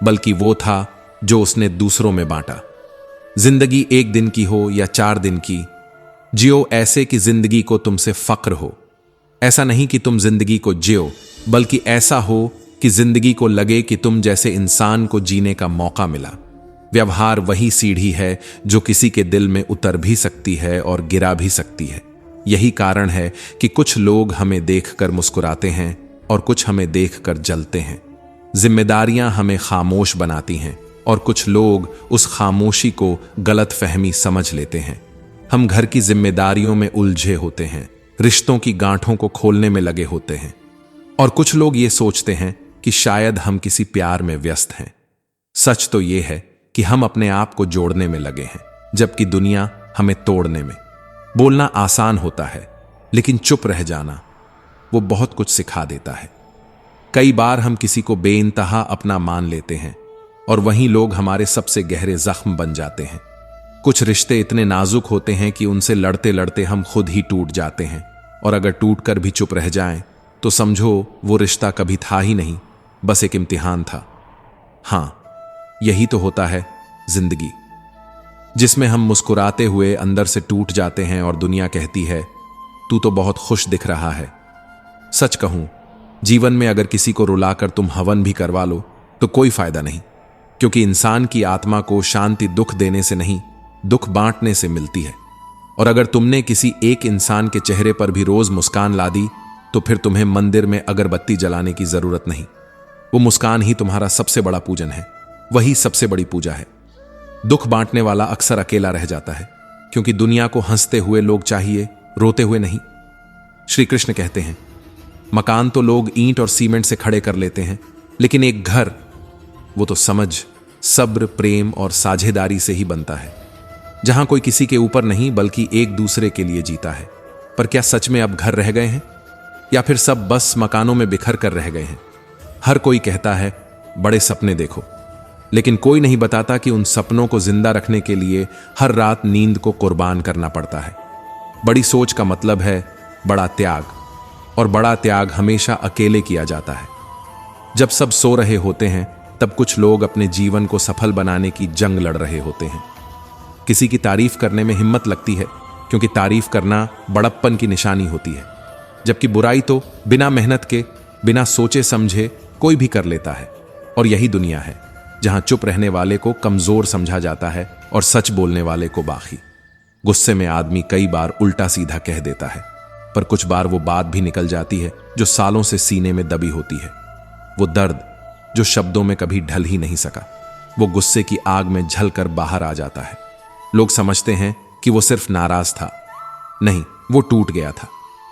A: बल्कि वो था जो उसने दूसरों में बांटा। जिंदगी एक दिन की हो या 4 दिन की, जियो ऐसे कि जिंदगी को तुमसे फक्र हो। ऐसा नहीं कि तुम जिंदगी को जियो, बल्कि ऐसा हो कि जिंदगी को लगे कि तुम जैसे इंसान को जीने का मौका मिला। व्यवहार वही सीढ़ी है जो किसी के दिल में उतर भी सकती है और गिरा भी सकती है। यही कारण है कि कुछ लोग हमें देखकर मुस्कुराते हैं और कुछ हमें देखकर जलते हैं। जिम्मेदारियां हमें खामोश बनाती हैं और कुछ लोग उस खामोशी को गलत फहमी समझ लेते हैं। हम घर की जिम्मेदारियों में उलझे होते हैं, रिश्तों की गांठों को खोलने में लगे होते हैं, और कुछ लोग ये सोचते हैं कि शायद हम किसी प्यार में व्यस्त हैं। सच तो ये है कि हम अपने आप को जोड़ने में लगे हैं, जबकि दुनिया हमें तोड़ने में। बोलना आसान होता है, लेकिन चुप रह जाना वो बहुत कुछ सिखा देता है। कई बार हम किसी को बेइंतहा अपना मान लेते हैं और वहीं लोग हमारे सबसे गहरे जख्म बन जाते हैं। कुछ रिश्ते इतने नाजुक होते हैं कि उनसे लड़ते लड़ते हम खुद ही टूट जाते हैं, और अगर टूट कर भी चुप रह जाएं तो समझो वो रिश्ता कभी था ही नहीं, बस एक इम्तिहान था। हां, यही तो होता है जिंदगी, जिसमें हम मुस्कुराते हुए अंदर से टूट जाते हैं और दुनिया कहती है तू तो बहुत खुश दिख रहा है। सच कहूं, जीवन में अगर किसी को रुलाकर तुम हवन भी करवा लो तो कोई फायदा नहीं, क्योंकि इंसान की आत्मा को शांति दुख देने से नहीं, दुख बांटने से मिलती है। और अगर तुमने किसी एक इंसान के चेहरे पर भी रोज मुस्कान ला दी तो फिर तुम्हें मंदिर में अगरबत्ती जलाने की जरूरत नहीं। वो मुस्कान ही तुम्हारा सबसे बड़ा पूजन है, वही सबसे बड़ी पूजा है। दुख बांटने वाला अक्सर अकेला रह जाता है, क्योंकि दुनिया को हंसते हुए लोग चाहिए, रोते हुए नहीं। श्री कृष्ण कहते हैं, मकान तो लोग ईंट और सीमेंट से खड़े कर लेते हैं, लेकिन एक घर वो तो समझ, सब्र, प्रेम और साझेदारी से ही बनता है, जहां कोई किसी के ऊपर नहीं बल्कि एक दूसरे के लिए जीता है। पर क्या सच में अब घर रह गए हैं, या फिर सब बस मकानों में बिखर कर रह गए हैं? हर कोई कहता है बड़े सपने देखो, लेकिन कोई नहीं बताता कि उन सपनों को जिंदा रखने के लिए हर रात नींद को कुर्बान करना पड़ता है। बड़ी सोच का मतलब है बड़ा त्याग, और बड़ा त्याग हमेशा अकेले किया जाता है। जब सब सो रहे होते हैं तब कुछ लोग अपने जीवन को सफल बनाने की जंग लड़ रहे होते हैं। किसी की तारीफ करने में हिम्मत लगती है, क्योंकि तारीफ करना बड़प्पन की निशानी होती है, जबकि बुराई तो बिना मेहनत के, बिना सोचे समझे कोई भी कर लेता है। और यही दुनिया है जहां चुप रहने वाले को कमजोर समझा जाता है और सच बोलने वाले को बाकी। गुस्से में आदमी कई बार उल्टा सीधा कह देता है, पर कुछ बार वो बात भी निकल जाती है जो सालों से सीने में दबी होती है। वो दर्द जो शब्दों में कभी ढल ही नहीं सका, वो गुस्से की आग में झलकर बाहर आ जाता है। लोग समझते हैं कि वो सिर्फ नाराज था, नहीं, वो टूट गया था।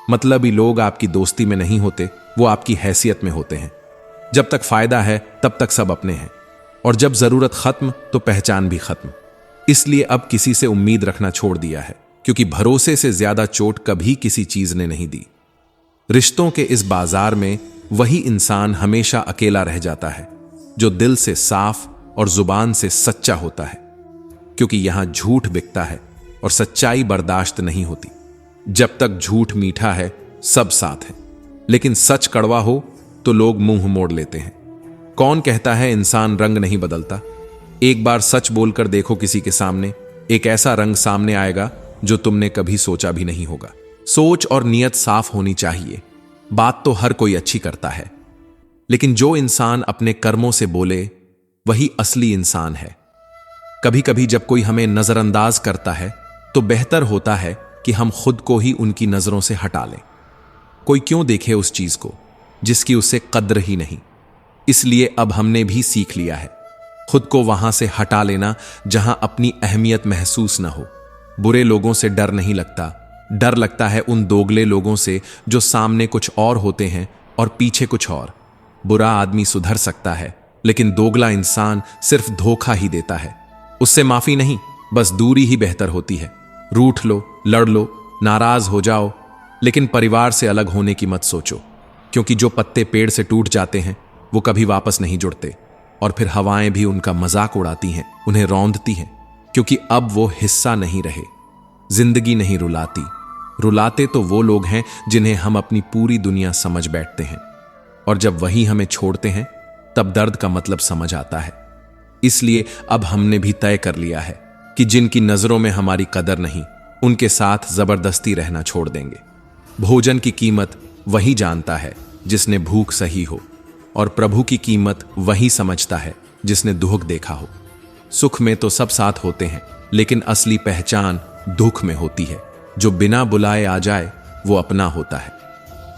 A: मतलबी लोग आपकी दोस्ती में नहीं होते, वो आपकी हैसियत में होते हैं। जब तक फायदा है तब तक सब अपने हैं, और जब जरूरत खत्म तो पहचान भी खत्म। इसलिए अब किसी से उम्मीद रखना छोड़ दिया है, क्योंकि भरोसे से ज्यादा चोट कभी किसी चीज ने नहीं दी। रिश्तों के इस बाजार में वही इंसान हमेशा अकेला रह जाता है जो दिल से साफ और जुबान से सच्चा होता है, क्योंकि यहां झूठ बिकता है और सच्चाई बर्दाश्त नहीं होती। जब तक झूठ मीठा है सब साथ है, लेकिन सच कड़वा हो तो लोग मुंह मोड़ लेते हैं। कौन कहता है इंसान रंग नहीं बदलता? एक बार सच बोलकर देखो किसी के सामने, एक ऐसा रंग सामने आएगा जो तुमने कभी सोचा भी नहीं होगा। सोच और नियत साफ होनी चाहिए। बात तो हर कोई अच्छी करता है, लेकिन जो इंसान अपने कर्मों से बोले वही असली इंसान है। कभी कभी जब कोई हमें नजरअंदाज करता है तो बेहतर होता है कि हम खुद को ही उनकी नजरों से हटा लें। कोई क्यों देखे उस चीज को जिसकी उसे कद्र ही नहीं। इसलिए अब हमने भी सीख लिया है खुद को वहां से हटा लेना जहां अपनी अहमियत महसूस न हो। बुरे लोगों से डर नहीं लगता, डर लगता है उन दोगले लोगों से जो सामने कुछ और होते हैं और पीछे कुछ और। बुरा आदमी सुधर सकता है, लेकिन दोगला इंसान सिर्फ धोखा ही देता है। उससे माफी नहीं, बस दूरी ही बेहतर होती है। रूठ लो, लड़ लो, नाराज हो जाओ, लेकिन परिवार से अलग होने की मत सोचो, क्योंकि जो पत्ते पेड़ से टूट जाते हैं वो कभी वापस नहीं जुड़ते। और फिर हवाएं भी उनका मजाक उड़ाती हैं, उन्हें रौंदती हैं, क्योंकि अब वो हिस्सा नहीं रहे। जिंदगी नहीं रुलाती, रुलाते तो वो लोग हैं जिन्हें हम अपनी पूरी दुनिया समझ बैठते हैं। और जब वही हमें छोड़ते हैं तब दर्द का मतलब समझ आता है। इसलिए अब हमने भी तय कर लिया है कि जिनकी नजरों में हमारी कदर नहीं, उनके साथ जबरदस्ती रहना छोड़ देंगे। भोजन की कीमत वही जानता है जिसने भूख सही हो, और प्रभु की कीमत वही समझता है जिसने दुख देखा हो। सुख में तो सब साथ होते हैं, लेकिन असली पहचान दुख में होती है। जो बिना बुलाए आ जाए वो अपना होता है।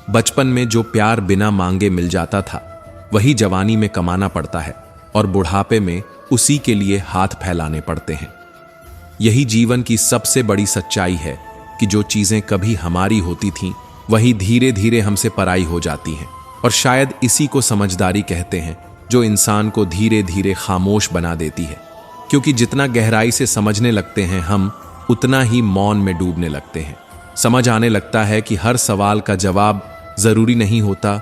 A: बचपन में जो प्यार बिना मांगे मिल जाता था वही जवानी में कमाना पड़ता है, और बुढ़ापे में उसी के लिए हाथ फैलाने पड़ते हैं। यही जीवन की सबसे बड़ी सच्चाई है कि जो चीजें कभी हमारी होती थीं वही धीरे धीरे हमसे पराई हो जाती हैं। और शायद इसी को समझदारी कहते हैं, जो इंसान को धीरे धीरे खामोश बना देती है। क्योंकि जितना गहराई से समझने लगते हैं हम, उतना ही मौन में डूबने लगते हैं। समझ आने लगता है कि हर सवाल का जवाब जरूरी नहीं होता,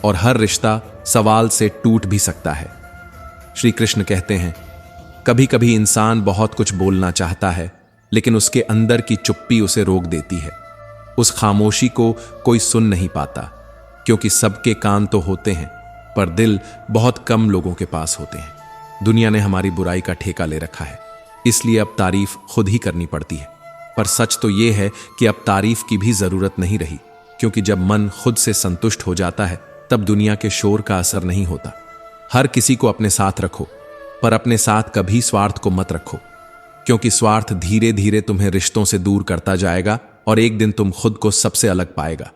A: और हर रिश्ता सवाल से टूट भी सकता है। श्री कृष्ण कहते हैं, कभी कभी इंसान बहुत कुछ बोलना चाहता है, लेकिन उसके अंदर की चुप्पी उसे रोक देती है। उस खामोशी को कोई सुन नहीं पाता, क्योंकि सबके कान तो होते हैं, पर दिल बहुत कम लोगों के पास होते हैं। दुनिया ने हमारी बुराई का ठेका ले रखा है, इसलिए अब तारीफ खुद ही करनी पड़ती है। पर सच तो यह है कि अब तारीफ की भी जरूरत नहीं रही, क्योंकि जब मन खुद से संतुष्ट हो जाता है तब दुनिया के शोर का असर नहीं होता। हर किसी को अपने साथ रखो, पर अपने साथ कभी स्वार्थ को मत रखो, क्योंकि स्वार्थ धीरे धीरे तुम्हें रिश्तों से दूर करता जाएगा, और एक दिन तुम खुद को सबसे अलग पाएगा।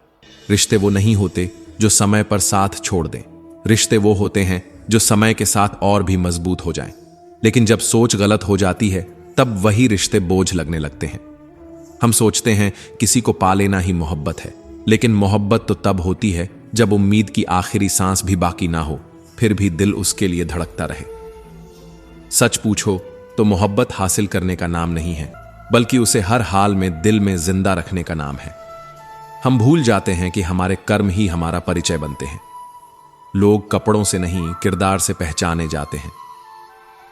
A: रिश्ते वो नहीं होते जो समय पर साथ छोड़ दें, रिश्ते वो होते हैं जो समय के साथ और भी मजबूत हो जाएं। लेकिन जब सोच गलत हो जाती है तब वही रिश्ते बोझ लगने लगते हैं। हम सोचते हैं किसी को पा लेना ही मोहब्बत है, लेकिन मोहब्बत तो तब होती है जब उम्मीद की आखिरी सांस भी बाकी ना हो, फिर भी दिल उसके लिए धड़कता रहे। सच पूछो तो मोहब्बत हासिल करने का नाम नहीं है, बल्कि उसे हर हाल में दिल में जिंदा रखने का नाम है। हम भूल जाते हैं कि हमारे कर्म ही हमारा परिचय बनते हैं। लोग कपड़ों से नहीं, किरदार से पहचाने जाते हैं।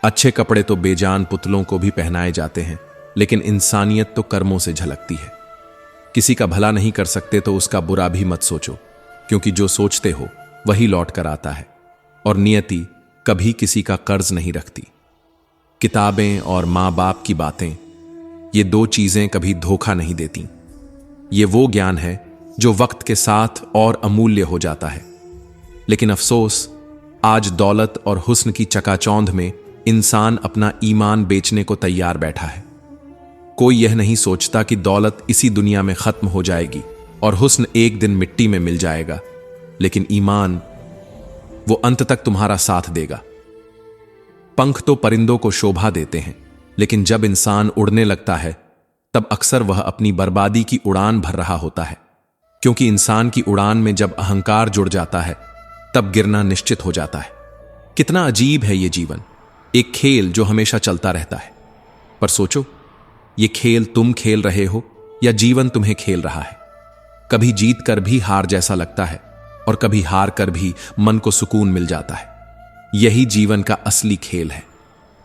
A: अच्छे कपड़े तो बेजान पुतलों को भी पहनाए जाते हैं, लेकिन इंसानियत तो कर्मों से झलकती है। किसी का भला नहीं कर सकते तो उसका बुरा भी मत सोचो, क्योंकि जो सोचते हो वही लौट कर आता है। और नियति कभी किसी का कर्ज नहीं रखती। किताबें और माँ बाप की बातें, ये दो चीजें कभी धोखा नहीं देती। ये वो ज्ञान है जो वक्त के साथ और अमूल्य हो जाता है। लेकिन अफसोस, आज दौलत और हुस्न की चकाचौंध में इंसान अपना ईमान बेचने को तैयार बैठा है। कोई यह नहीं सोचता कि दौलत इसी दुनिया में खत्म हो जाएगी और हुस्न एक दिन मिट्टी में मिल जाएगा, लेकिन ईमान वो अंत तक तुम्हारा साथ देगा। पंख तो परिंदों को शोभा देते हैं, लेकिन जब इंसान उड़ने लगता है तब अक्सर वह अपनी बर्बादी की उड़ान भर रहा होता है। क्योंकि इंसान की उड़ान में जब अहंकार जुड़ जाता है तब गिरना निश्चित हो जाता है। कितना अजीब है ये जीवन, एक खेल जो हमेशा चलता रहता है। पर सोचो, ये खेल तुम खेल रहे हो या जीवन तुम्हें खेल रहा है। कभी जीत कर भी हार जैसा लगता है, और कभी हार कर भी मन को सुकून मिल जाता है। यही जीवन का असली खेल है।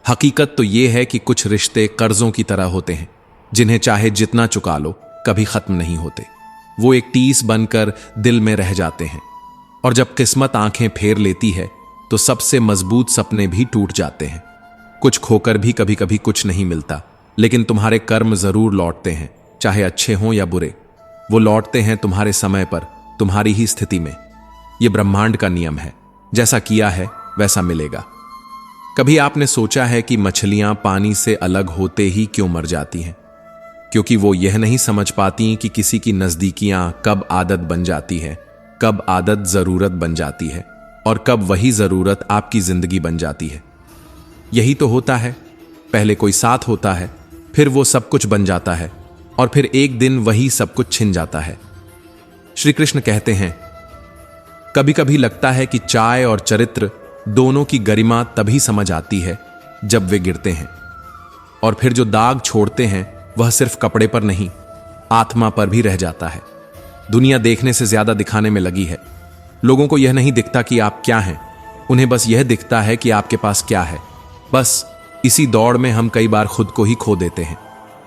A: हकीकत तो यह है कि कुछ रिश्ते कर्जों की तरह होते हैं, जिन्हें चाहे जितना चुका लो कभी खत्म नहीं होते। वो एक टीस बनकर दिल में रह जाते हैं, और जब किस्मत आंखें फेर लेती है तो सबसे मजबूत सपने भी टूट जाते हैं। कुछ खोकर भी कभी कभी कुछ नहीं मिलता, लेकिन तुम्हारे कर्म जरूर लौटते हैं, चाहे अच्छे हों या बुरे। वो लौटते हैं तुम्हारे समय पर, तुम्हारी ही स्थिति में। यह ब्रह्मांड का नियम है, जैसा किया है वैसा मिलेगा। कभी आपने सोचा है कि मछलियां पानी से अलग होते ही क्यों मर जाती हैं? क्योंकि वो यह नहीं समझ पाती कि किसी की नजदीकियां कब आदत बन जाती है, कब आदत जरूरत बन जाती है और कब वही जरूरत आपकी जिंदगी बन जाती है। यही तो होता है, पहले कोई साथ होता है, फिर वो सब कुछ बन जाता है और फिर एक दिन वही सब कुछ छिन जाता है। श्री कृष्ण कहते हैं, कभी कभी लगता है कि चाय और चरित्र दोनों की गरिमा तभी समझ आती है जब वे गिरते हैं, और फिर जो दाग छोड़ते हैं वह सिर्फ कपड़े पर नहीं, आत्मा पर भी रह जाता है। दुनिया देखने से ज्यादा दिखाने में लगी है। लोगों को यह नहीं दिखता कि आप क्या हैं, उन्हें बस यह दिखता है कि आपके पास क्या है। बस इसी दौड़ में हम कई बार खुद को ही खो देते हैं।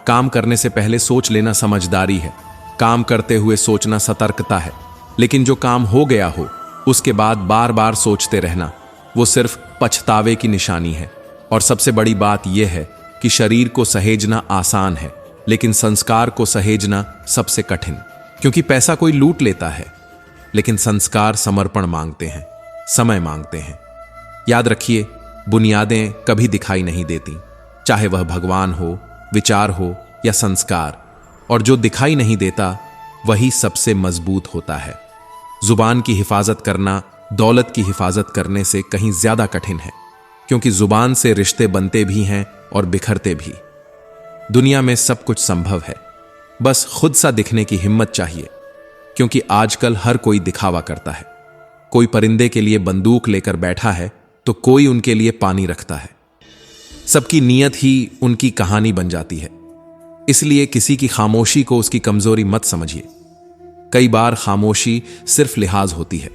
A: काम करने से पहले सोच लेना समझदारी है, काम करते हुए सोचना सतर्कता है, लेकिन जो काम हो गया हो उसके बाद बार बार सोचते रहना वो सिर्फ पछतावे की निशानी है। और सबसे बड़ी बात यह है कि शरीर को सहेजना आसान है, लेकिन संस्कार को सहेजना सबसे कठिन। क्योंकि पैसा कोई लूट लेता है, लेकिन संस्कार समर्पण मांगते हैं, समय मांगते हैं। याद रखिए, बुनियादें कभी दिखाई नहीं देती, चाहे वह भगवान हो, विचार हो या संस्कार, और जो दिखाई नहीं देता वही सबसे मजबूत होता है। जुबान की हिफाजत करना दौलत की हिफाजत करने से कहीं ज्यादा कठिन है, क्योंकि जुबान से रिश्ते बनते भी हैं और बिखरते भी। दुनिया में सब कुछ संभव है, बस खुद सा दिखने की हिम्मत चाहिए। क्योंकि आजकल हर कोई दिखावा करता है। कोई परिंदे के लिए बंदूक लेकर बैठा है तो कोई उनके लिए पानी रखता है। सबकी नीयत ही उनकी कहानी बन जाती है। इसलिए किसी की खामोशी को उसकी कमजोरी मत समझिए। कई बार खामोशी सिर्फ लिहाज होती है।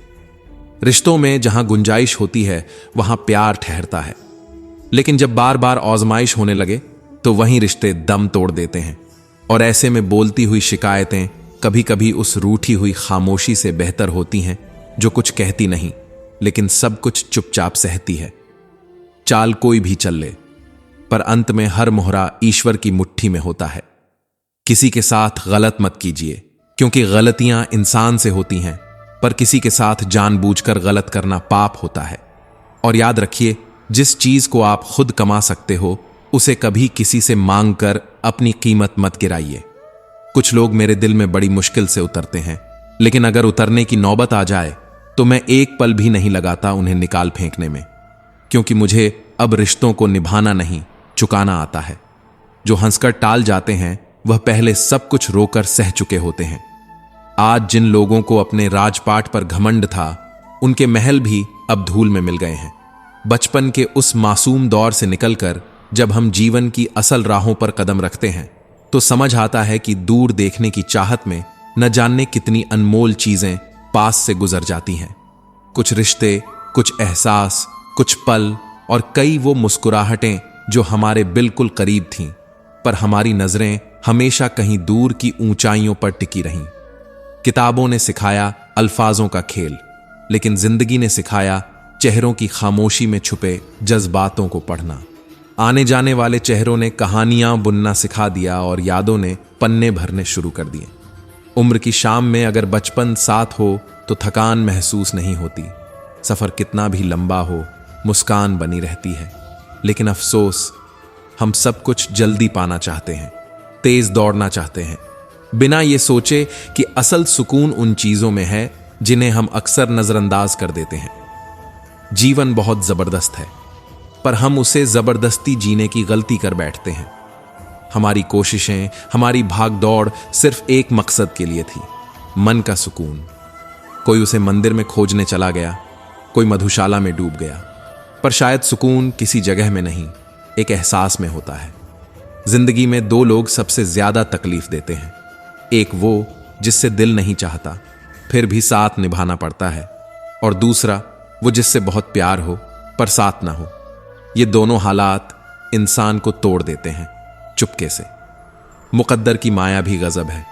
A: रिश्तों में जहां गुंजाइश होती है वहां प्यार ठहरता है, लेकिन जब बार बार आजमाइश होने लगे तो वहीं रिश्ते दम तोड़ देते हैं। और ऐसे में बोलती हुई शिकायतें कभी कभी उस रूठी हुई खामोशी से बेहतर होती हैं जो कुछ कहती नहीं, लेकिन सब कुछ चुपचाप सहती है। चाल कोई भी चल ले, पर अंत में हर मोहरा ईश्वर की मुट्ठी में होता है। किसी के साथ गलत मत कीजिए, क्योंकि गलतियां इंसान से होती हैं, पर किसी के साथ जानबूझकर गलत करना पाप होता है। और याद रखिए, जिस चीज को आप खुद कमा सकते हो उसे कभी किसी से मांग कर अपनी कीमत मत गिराइए। कुछ लोग मेरे दिल में बड़ी मुश्किल से उतरते हैं, लेकिन अगर उतरने की नौबत आ जाए तो मैं एक पल भी नहीं लगाता उन्हें निकाल फेंकने में, क्योंकि मुझे अब रिश्तों को निभाना नहीं, चुकाना आता है। जो हंसकर टाल जाते हैं वह पहले सब कुछ रोकर सह चुके होते हैं। आज जिन लोगों को अपने राजपाट पर घमंड था, उनके महल भी अब धूल में मिल गए हैं। बचपन के उस मासूम दौर से निकलकर जब हम जीवन की असल राहों पर कदम रखते हैं तो समझ आता है कि दूर देखने की चाहत में न जानने कितनी अनमोल चीजें पास से गुजर जाती हैं। कुछ रिश्ते, कुछ एहसास, कुछ पल और कई वो मुस्कुराहटें जो हमारे बिल्कुल करीब थीं, पर हमारी नजरें हमेशा कहीं दूर की ऊंचाइयों पर टिकी रहीं। किताबों ने सिखाया अल्फाजों का खेल, लेकिन जिंदगी ने सिखाया चेहरों की खामोशी में छुपे जज्बातों को पढ़ना। आने जाने वाले चेहरों ने कहानियां बुनना सिखा दिया और यादों ने पन्ने भरने शुरू कर दिए। उम्र की शाम में अगर बचपन साथ हो तो थकान महसूस नहीं होती। सफर कितना भी लंबा हो, मुस्कान बनी रहती है। लेकिन अफसोस, हम सब कुछ जल्दी पाना चाहते हैं, तेज दौड़ना चाहते हैं, बिना ये सोचे कि असल सुकून उन चीजों में है जिन्हें हम अक्सर नजरअंदाज कर देते हैं। जीवन बहुत जबरदस्त है, पर हम उसे जबरदस्ती जीने की गलती कर बैठते हैं। हमारी कोशिशें, हमारी भागदौड़ सिर्फ एक मकसद के लिए थी, मन का सुकून। कोई उसे मंदिर में खोजने चला गया, कोई मधुशाला में डूब गया, पर शायद सुकून किसी जगह में नहीं, एक एहसास में होता है। जिंदगी में दो लोग सबसे ज्यादा तकलीफ देते हैं, एक वो जिससे दिल नहीं चाहता फिर भी साथ निभाना पड़ता है, और दूसरा वो जिससे बहुत प्यार हो पर साथ ना हो। ये दोनों हालात इंसान को तोड़ देते हैं चुपके से। मुकद्दर की माया भी गजब है।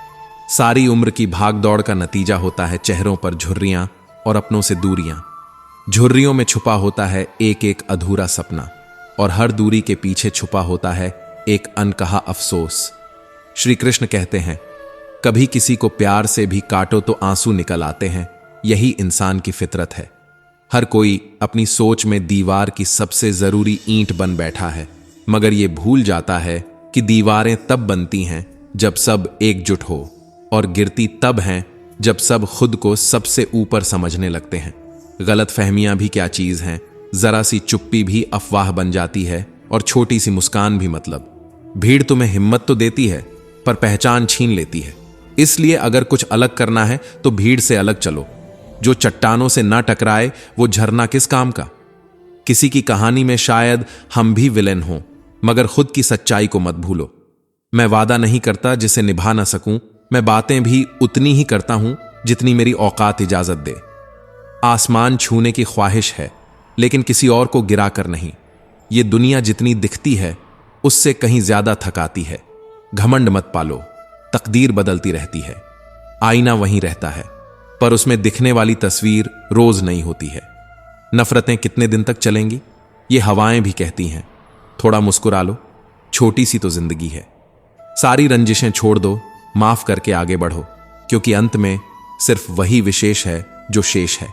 A: सारी उम्र की भागदौड़ का नतीजा होता है चेहरों पर झुर्रियां और अपनों से दूरियां। झुर्रियों में छुपा होता है एक एक अधूरा सपना, और हर दूरी के पीछे छुपा होता है एक अनकहा अफसोस। श्री कृष्ण कहते हैं, कभी किसी को प्यार से भी काटो तो आंसू निकल आते हैं, यही इंसान की फितरत है। हर कोई अपनी सोच में दीवार की सबसे जरूरी ईंट बन बैठा है, मगर ये भूल जाता है कि दीवारें तब बनती हैं जब सब एकजुट हो, और गिरती तब हैं जब सब खुद को सबसे ऊपर समझने लगते हैं। गलत फहमियां भी क्या चीज हैं, जरा सी चुप्पी भी अफवाह बन जाती है, और छोटी सी मुस्कान भी मतलब। भीड़ तुम्हें हिम्मत तो देती है पर पहचान छीन लेती है। इसलिए अगर कुछ अलग करना है तो भीड़ से अलग चलो। जो चट्टानों से ना टकराए वो झरना किस काम का। किसी की कहानी में शायद हम भी विलेन हों, मगर खुद की सच्चाई को मत भूलो। मैं वादा नहीं करता जिसे निभा ना सकूं, मैं बातें भी उतनी ही करता हूं जितनी मेरी औकात इजाजत दे। आसमान छूने की ख्वाहिश है, लेकिन किसी और को गिरा कर नहीं। ये दुनिया जितनी दिखती है उससे कहीं ज्यादा थकाती है। घमंड मत पालो, तकदीर बदलती रहती है। आईना वहीं रहता है, पर उसमें दिखने वाली तस्वीर रोज नहीं होती है। नफरतें कितने दिन तक चलेंगी, ये हवाएं भी कहती हैं। थोड़ा मुस्कुरा लो, छोटी सी तो जिंदगी है। सारी रंजिशें छोड़ दो, माफ करके आगे बढ़ो, क्योंकि अंत में सिर्फ वही विशेष है जो शेष है।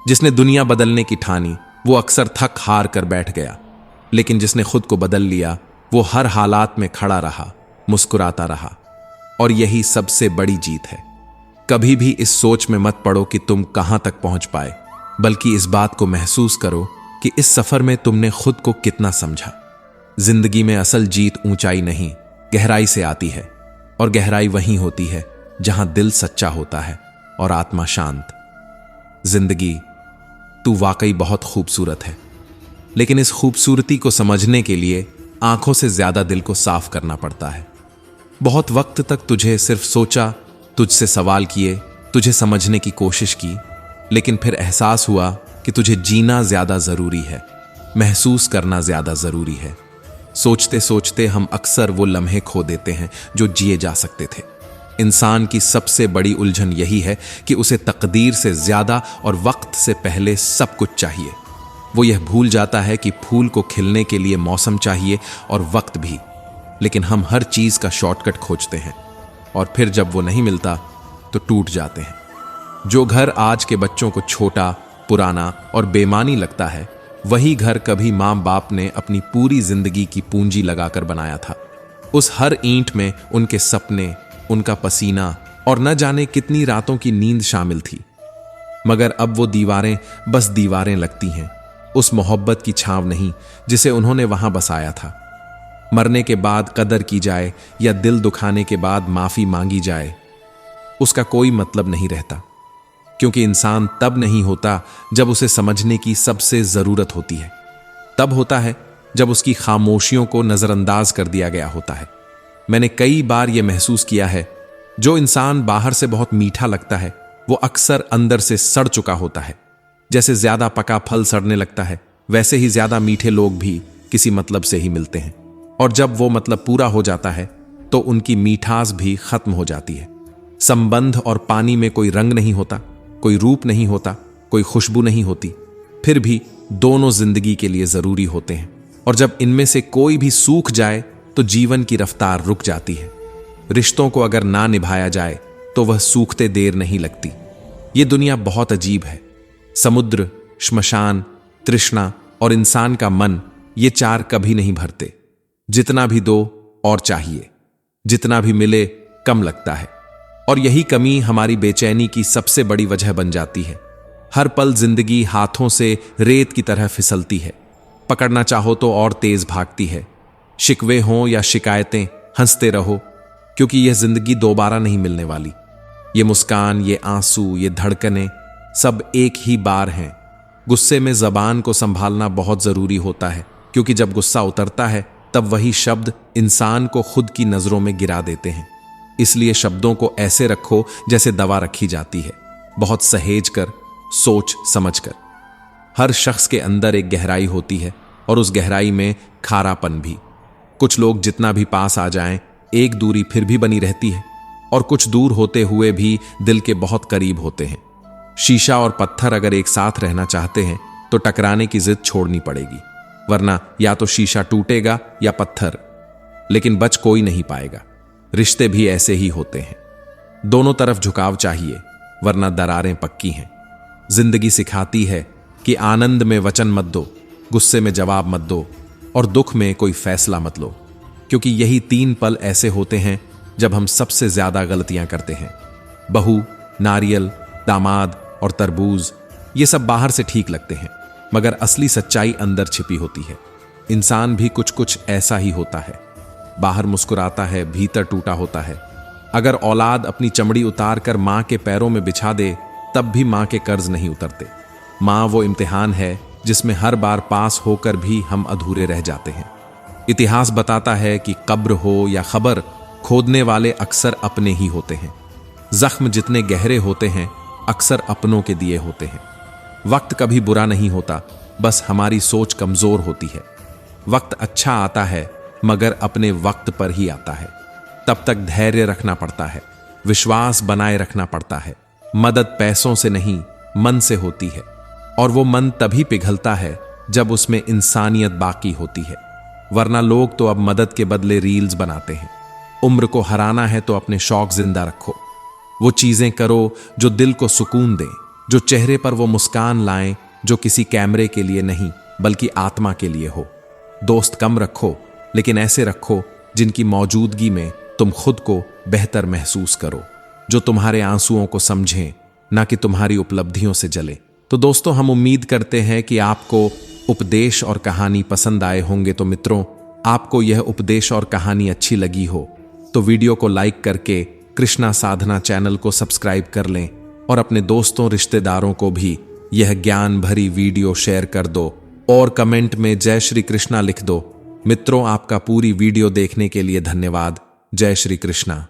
A: जिसने दुनिया बदलने की ठानी वो अक्सर थक हार कर बैठ गया, लेकिन जिसने खुद को बदल लिया वो हर हालात में खड़ा रहा, मुस्कुराता रहा। और यही सबसे बड़ी जीत है। कभी भी इस सोच में मत पड़ो कि तुम कहां तक पहुंच पाए, बल्कि इस बात को महसूस करो कि इस सफर में तुमने खुद को कितना समझा। जिंदगी में असल जीत ऊंचाई नहीं, गहराई से आती है, और गहराई वहीं होती है जहां दिल सच्चा होता है और आत्मा शांत। जिंदगी, तू वाकई बहुत खूबसूरत है, लेकिन इस खूबसूरती को समझने के लिए आंखों से ज्यादा दिल को साफ करना पड़ता है। बहुत वक्त तक तुझे सिर्फ सोचा, तुझसे सवाल किए, तुझे समझने की कोशिश की, लेकिन फिर एहसास हुआ कि तुझे जीना ज्यादा जरूरी है, महसूस करना ज्यादा जरूरी है। सोचते सोचते हम अक्सर वो लम्हे खो देते हैं जो जिए जा सकते थे। इंसान की सबसे बड़ी उलझन यही है कि उसे तकदीर से ज्यादा और वक्त से पहले सब कुछ चाहिए। वो यह भूल जाता है कि फूल को खिलने के लिए मौसम चाहिए और वक्त भी, लेकिन हम हर चीज का शॉर्टकट खोजते हैं, और फिर जब वो नहीं मिलता तो टूट जाते हैं। जो घर आज के बच्चों को छोटा, पुराना और बेमानी लगता है, वही घर कभी माँ बाप ने अपनी पूरी जिंदगी की पूंजी लगाकर बनाया था। उस हर ईंट में उनके सपने, उनका पसीना और न जाने कितनी रातों की नींद शामिल थी। मगर अब वो दीवारें बस दीवारें लगती हैं, उस मोहब्बत की छांव नहीं जिसे उन्होंने वहां बसाया था। मरने के बाद कदर की जाए या दिल दुखाने के बाद माफी मांगी जाए, उसका कोई मतलब नहीं रहता, क्योंकि इंसान तब नहीं होता जब उसे समझने की सबसे जरूरत होती है। तब होता है जब उसकी खामोशियों को नजरअंदाज कर दिया गया होता है। मैंने कई बार यह महसूस किया है, जो इंसान बाहर से बहुत मीठा लगता है वो अक्सर अंदर से सड़ चुका होता है। जैसे ज्यादा पका फल सड़ने लगता है, वैसे ही ज्यादा मीठे लोग भी किसी मतलब से ही मिलते हैं, और जब वो मतलब पूरा हो जाता है तो उनकी मीठास भी खत्म हो जाती है। संबंध और पानी में कोई रंग नहीं होता, कोई रूप नहीं होता, कोई खुशबू नहीं होती, फिर भी दोनों जिंदगी के लिए जरूरी होते हैं। और जब इनमें से कोई भी सूख जाए तो जीवन की रफ्तार रुक जाती है। रिश्तों को अगर ना निभाया जाए तो वह सूखते देर नहीं लगती। ये दुनिया बहुत अजीब है। समुद्र, श्मशान, तृष्णा और इंसान का मन, ये चार कभी नहीं भरते। जितना भी दो और चाहिए, जितना भी मिले कम लगता है, और यही कमी हमारी बेचैनी की सबसे बड़ी वजह बन जाती है। हर पल जिंदगी हाथों से रेत की तरह फिसलती है, पकड़ना चाहो तो और तेज भागती है। शिकवे हों या शिकायतें, हंसते रहो, क्योंकि यह जिंदगी दोबारा नहीं मिलने वाली। ये मुस्कान, ये आंसू, ये धड़कनें सब एक ही बार हैं। गुस्से में जबान को संभालना बहुत जरूरी होता है, क्योंकि जब गुस्सा उतरता है तब वही शब्द इंसान को खुद की नजरों में गिरा देते हैं। इसलिए शब्दों को ऐसे रखो जैसे दवा रखी जाती है, बहुत सहेज कर, सोच समझ कर। हर शख्स के अंदर एक गहराई होती है, और उस गहराई में खारापन भी। कुछ लोग जितना भी पास आ जाएं, एक दूरी फिर भी बनी रहती है, और कुछ दूर होते हुए भी दिल के बहुत करीब होते हैं। शीशा और पत्थर अगर एक साथ रहना चाहते हैं तो टकराने की जिद छोड़नी पड़ेगी, वरना या तो शीशा टूटेगा या पत्थर, लेकिन बच कोई नहीं पाएगा। रिश्ते भी ऐसे ही होते हैं, दोनों तरफ झुकाव चाहिए, वरना दरारें पक्की हैं। जिंदगी सिखाती है कि आनंद में वचन मत दो, गुस्से में जवाब मत दो और दुख में कोई फैसला मत लो, क्योंकि यही 3 पल ऐसे होते हैं जब हम सबसे ज्यादा गलतियां करते हैं। बहू, नारियल, दामाद और तरबूज ये सब बाहर से ठीक लगते हैं, मगर असली सच्चाई अंदर छिपी होती है। इंसान भी कुछ कुछ ऐसा ही होता है, बाहर मुस्कुराता है, भीतर टूटा होता है। अगर औलाद अपनी चमड़ी उतार कर मां के पैरों में बिछा दे तब भी मां के कर्ज नहीं उतरते। मां वो इम्तिहान है जिसमें हर बार पास होकर भी हम अधूरे रह जाते हैं। इतिहास बताता है कि कब्र हो या खबर, खोदने वाले अक्सर अपने ही होते हैं। जख्म जितने गहरे होते हैं अक्सर अपनों के दिए होते हैं। वक्त कभी बुरा नहीं होता, बस हमारी सोच कमजोर होती है। वक्त अच्छा आता है मगर अपने वक्त पर ही आता है। तब तक धैर्य रखना पड़ता है, विश्वास बनाए रखना पड़ता है। मदद पैसों से नहीं, मन से होती है, और वो मन तभी पिघलता है जब उसमें इंसानियत बाकी होती है। वरना लोग तो अब मदद के बदले रील्स बनाते हैं। उम्र को हराना है तो अपने शौक जिंदा रखो। वो चीजें करो जो दिल को सुकून दें, जो चेहरे पर वो मुस्कान लाएं जो किसी कैमरे के लिए नहीं बल्कि आत्मा के लिए हो। दोस्त कम रखो, लेकिन ऐसे रखो जिनकी मौजूदगी में तुम खुद को बेहतर महसूस करो, जो तुम्हारे आंसुओं को समझें, ना कि तुम्हारी उपलब्धियों से जले। तो दोस्तों, हम उम्मीद करते हैं कि आपको उपदेश और कहानी पसंद आए होंगे। तो मित्रों, आपको यह उपदेश और कहानी अच्छी लगी हो तो वीडियो को लाइक करके कृष्णा साधना चैनल को सब्सक्राइब कर लें और अपने दोस्तों, रिश्तेदारों को भी यह ज्ञान भरी वीडियो शेयर कर दो और कमेंट में जय श्री कृष्णा लिख दो। मित्रों, आपका पूरी वीडियो देखने के लिए धन्यवाद। जय श्री कृष्णा।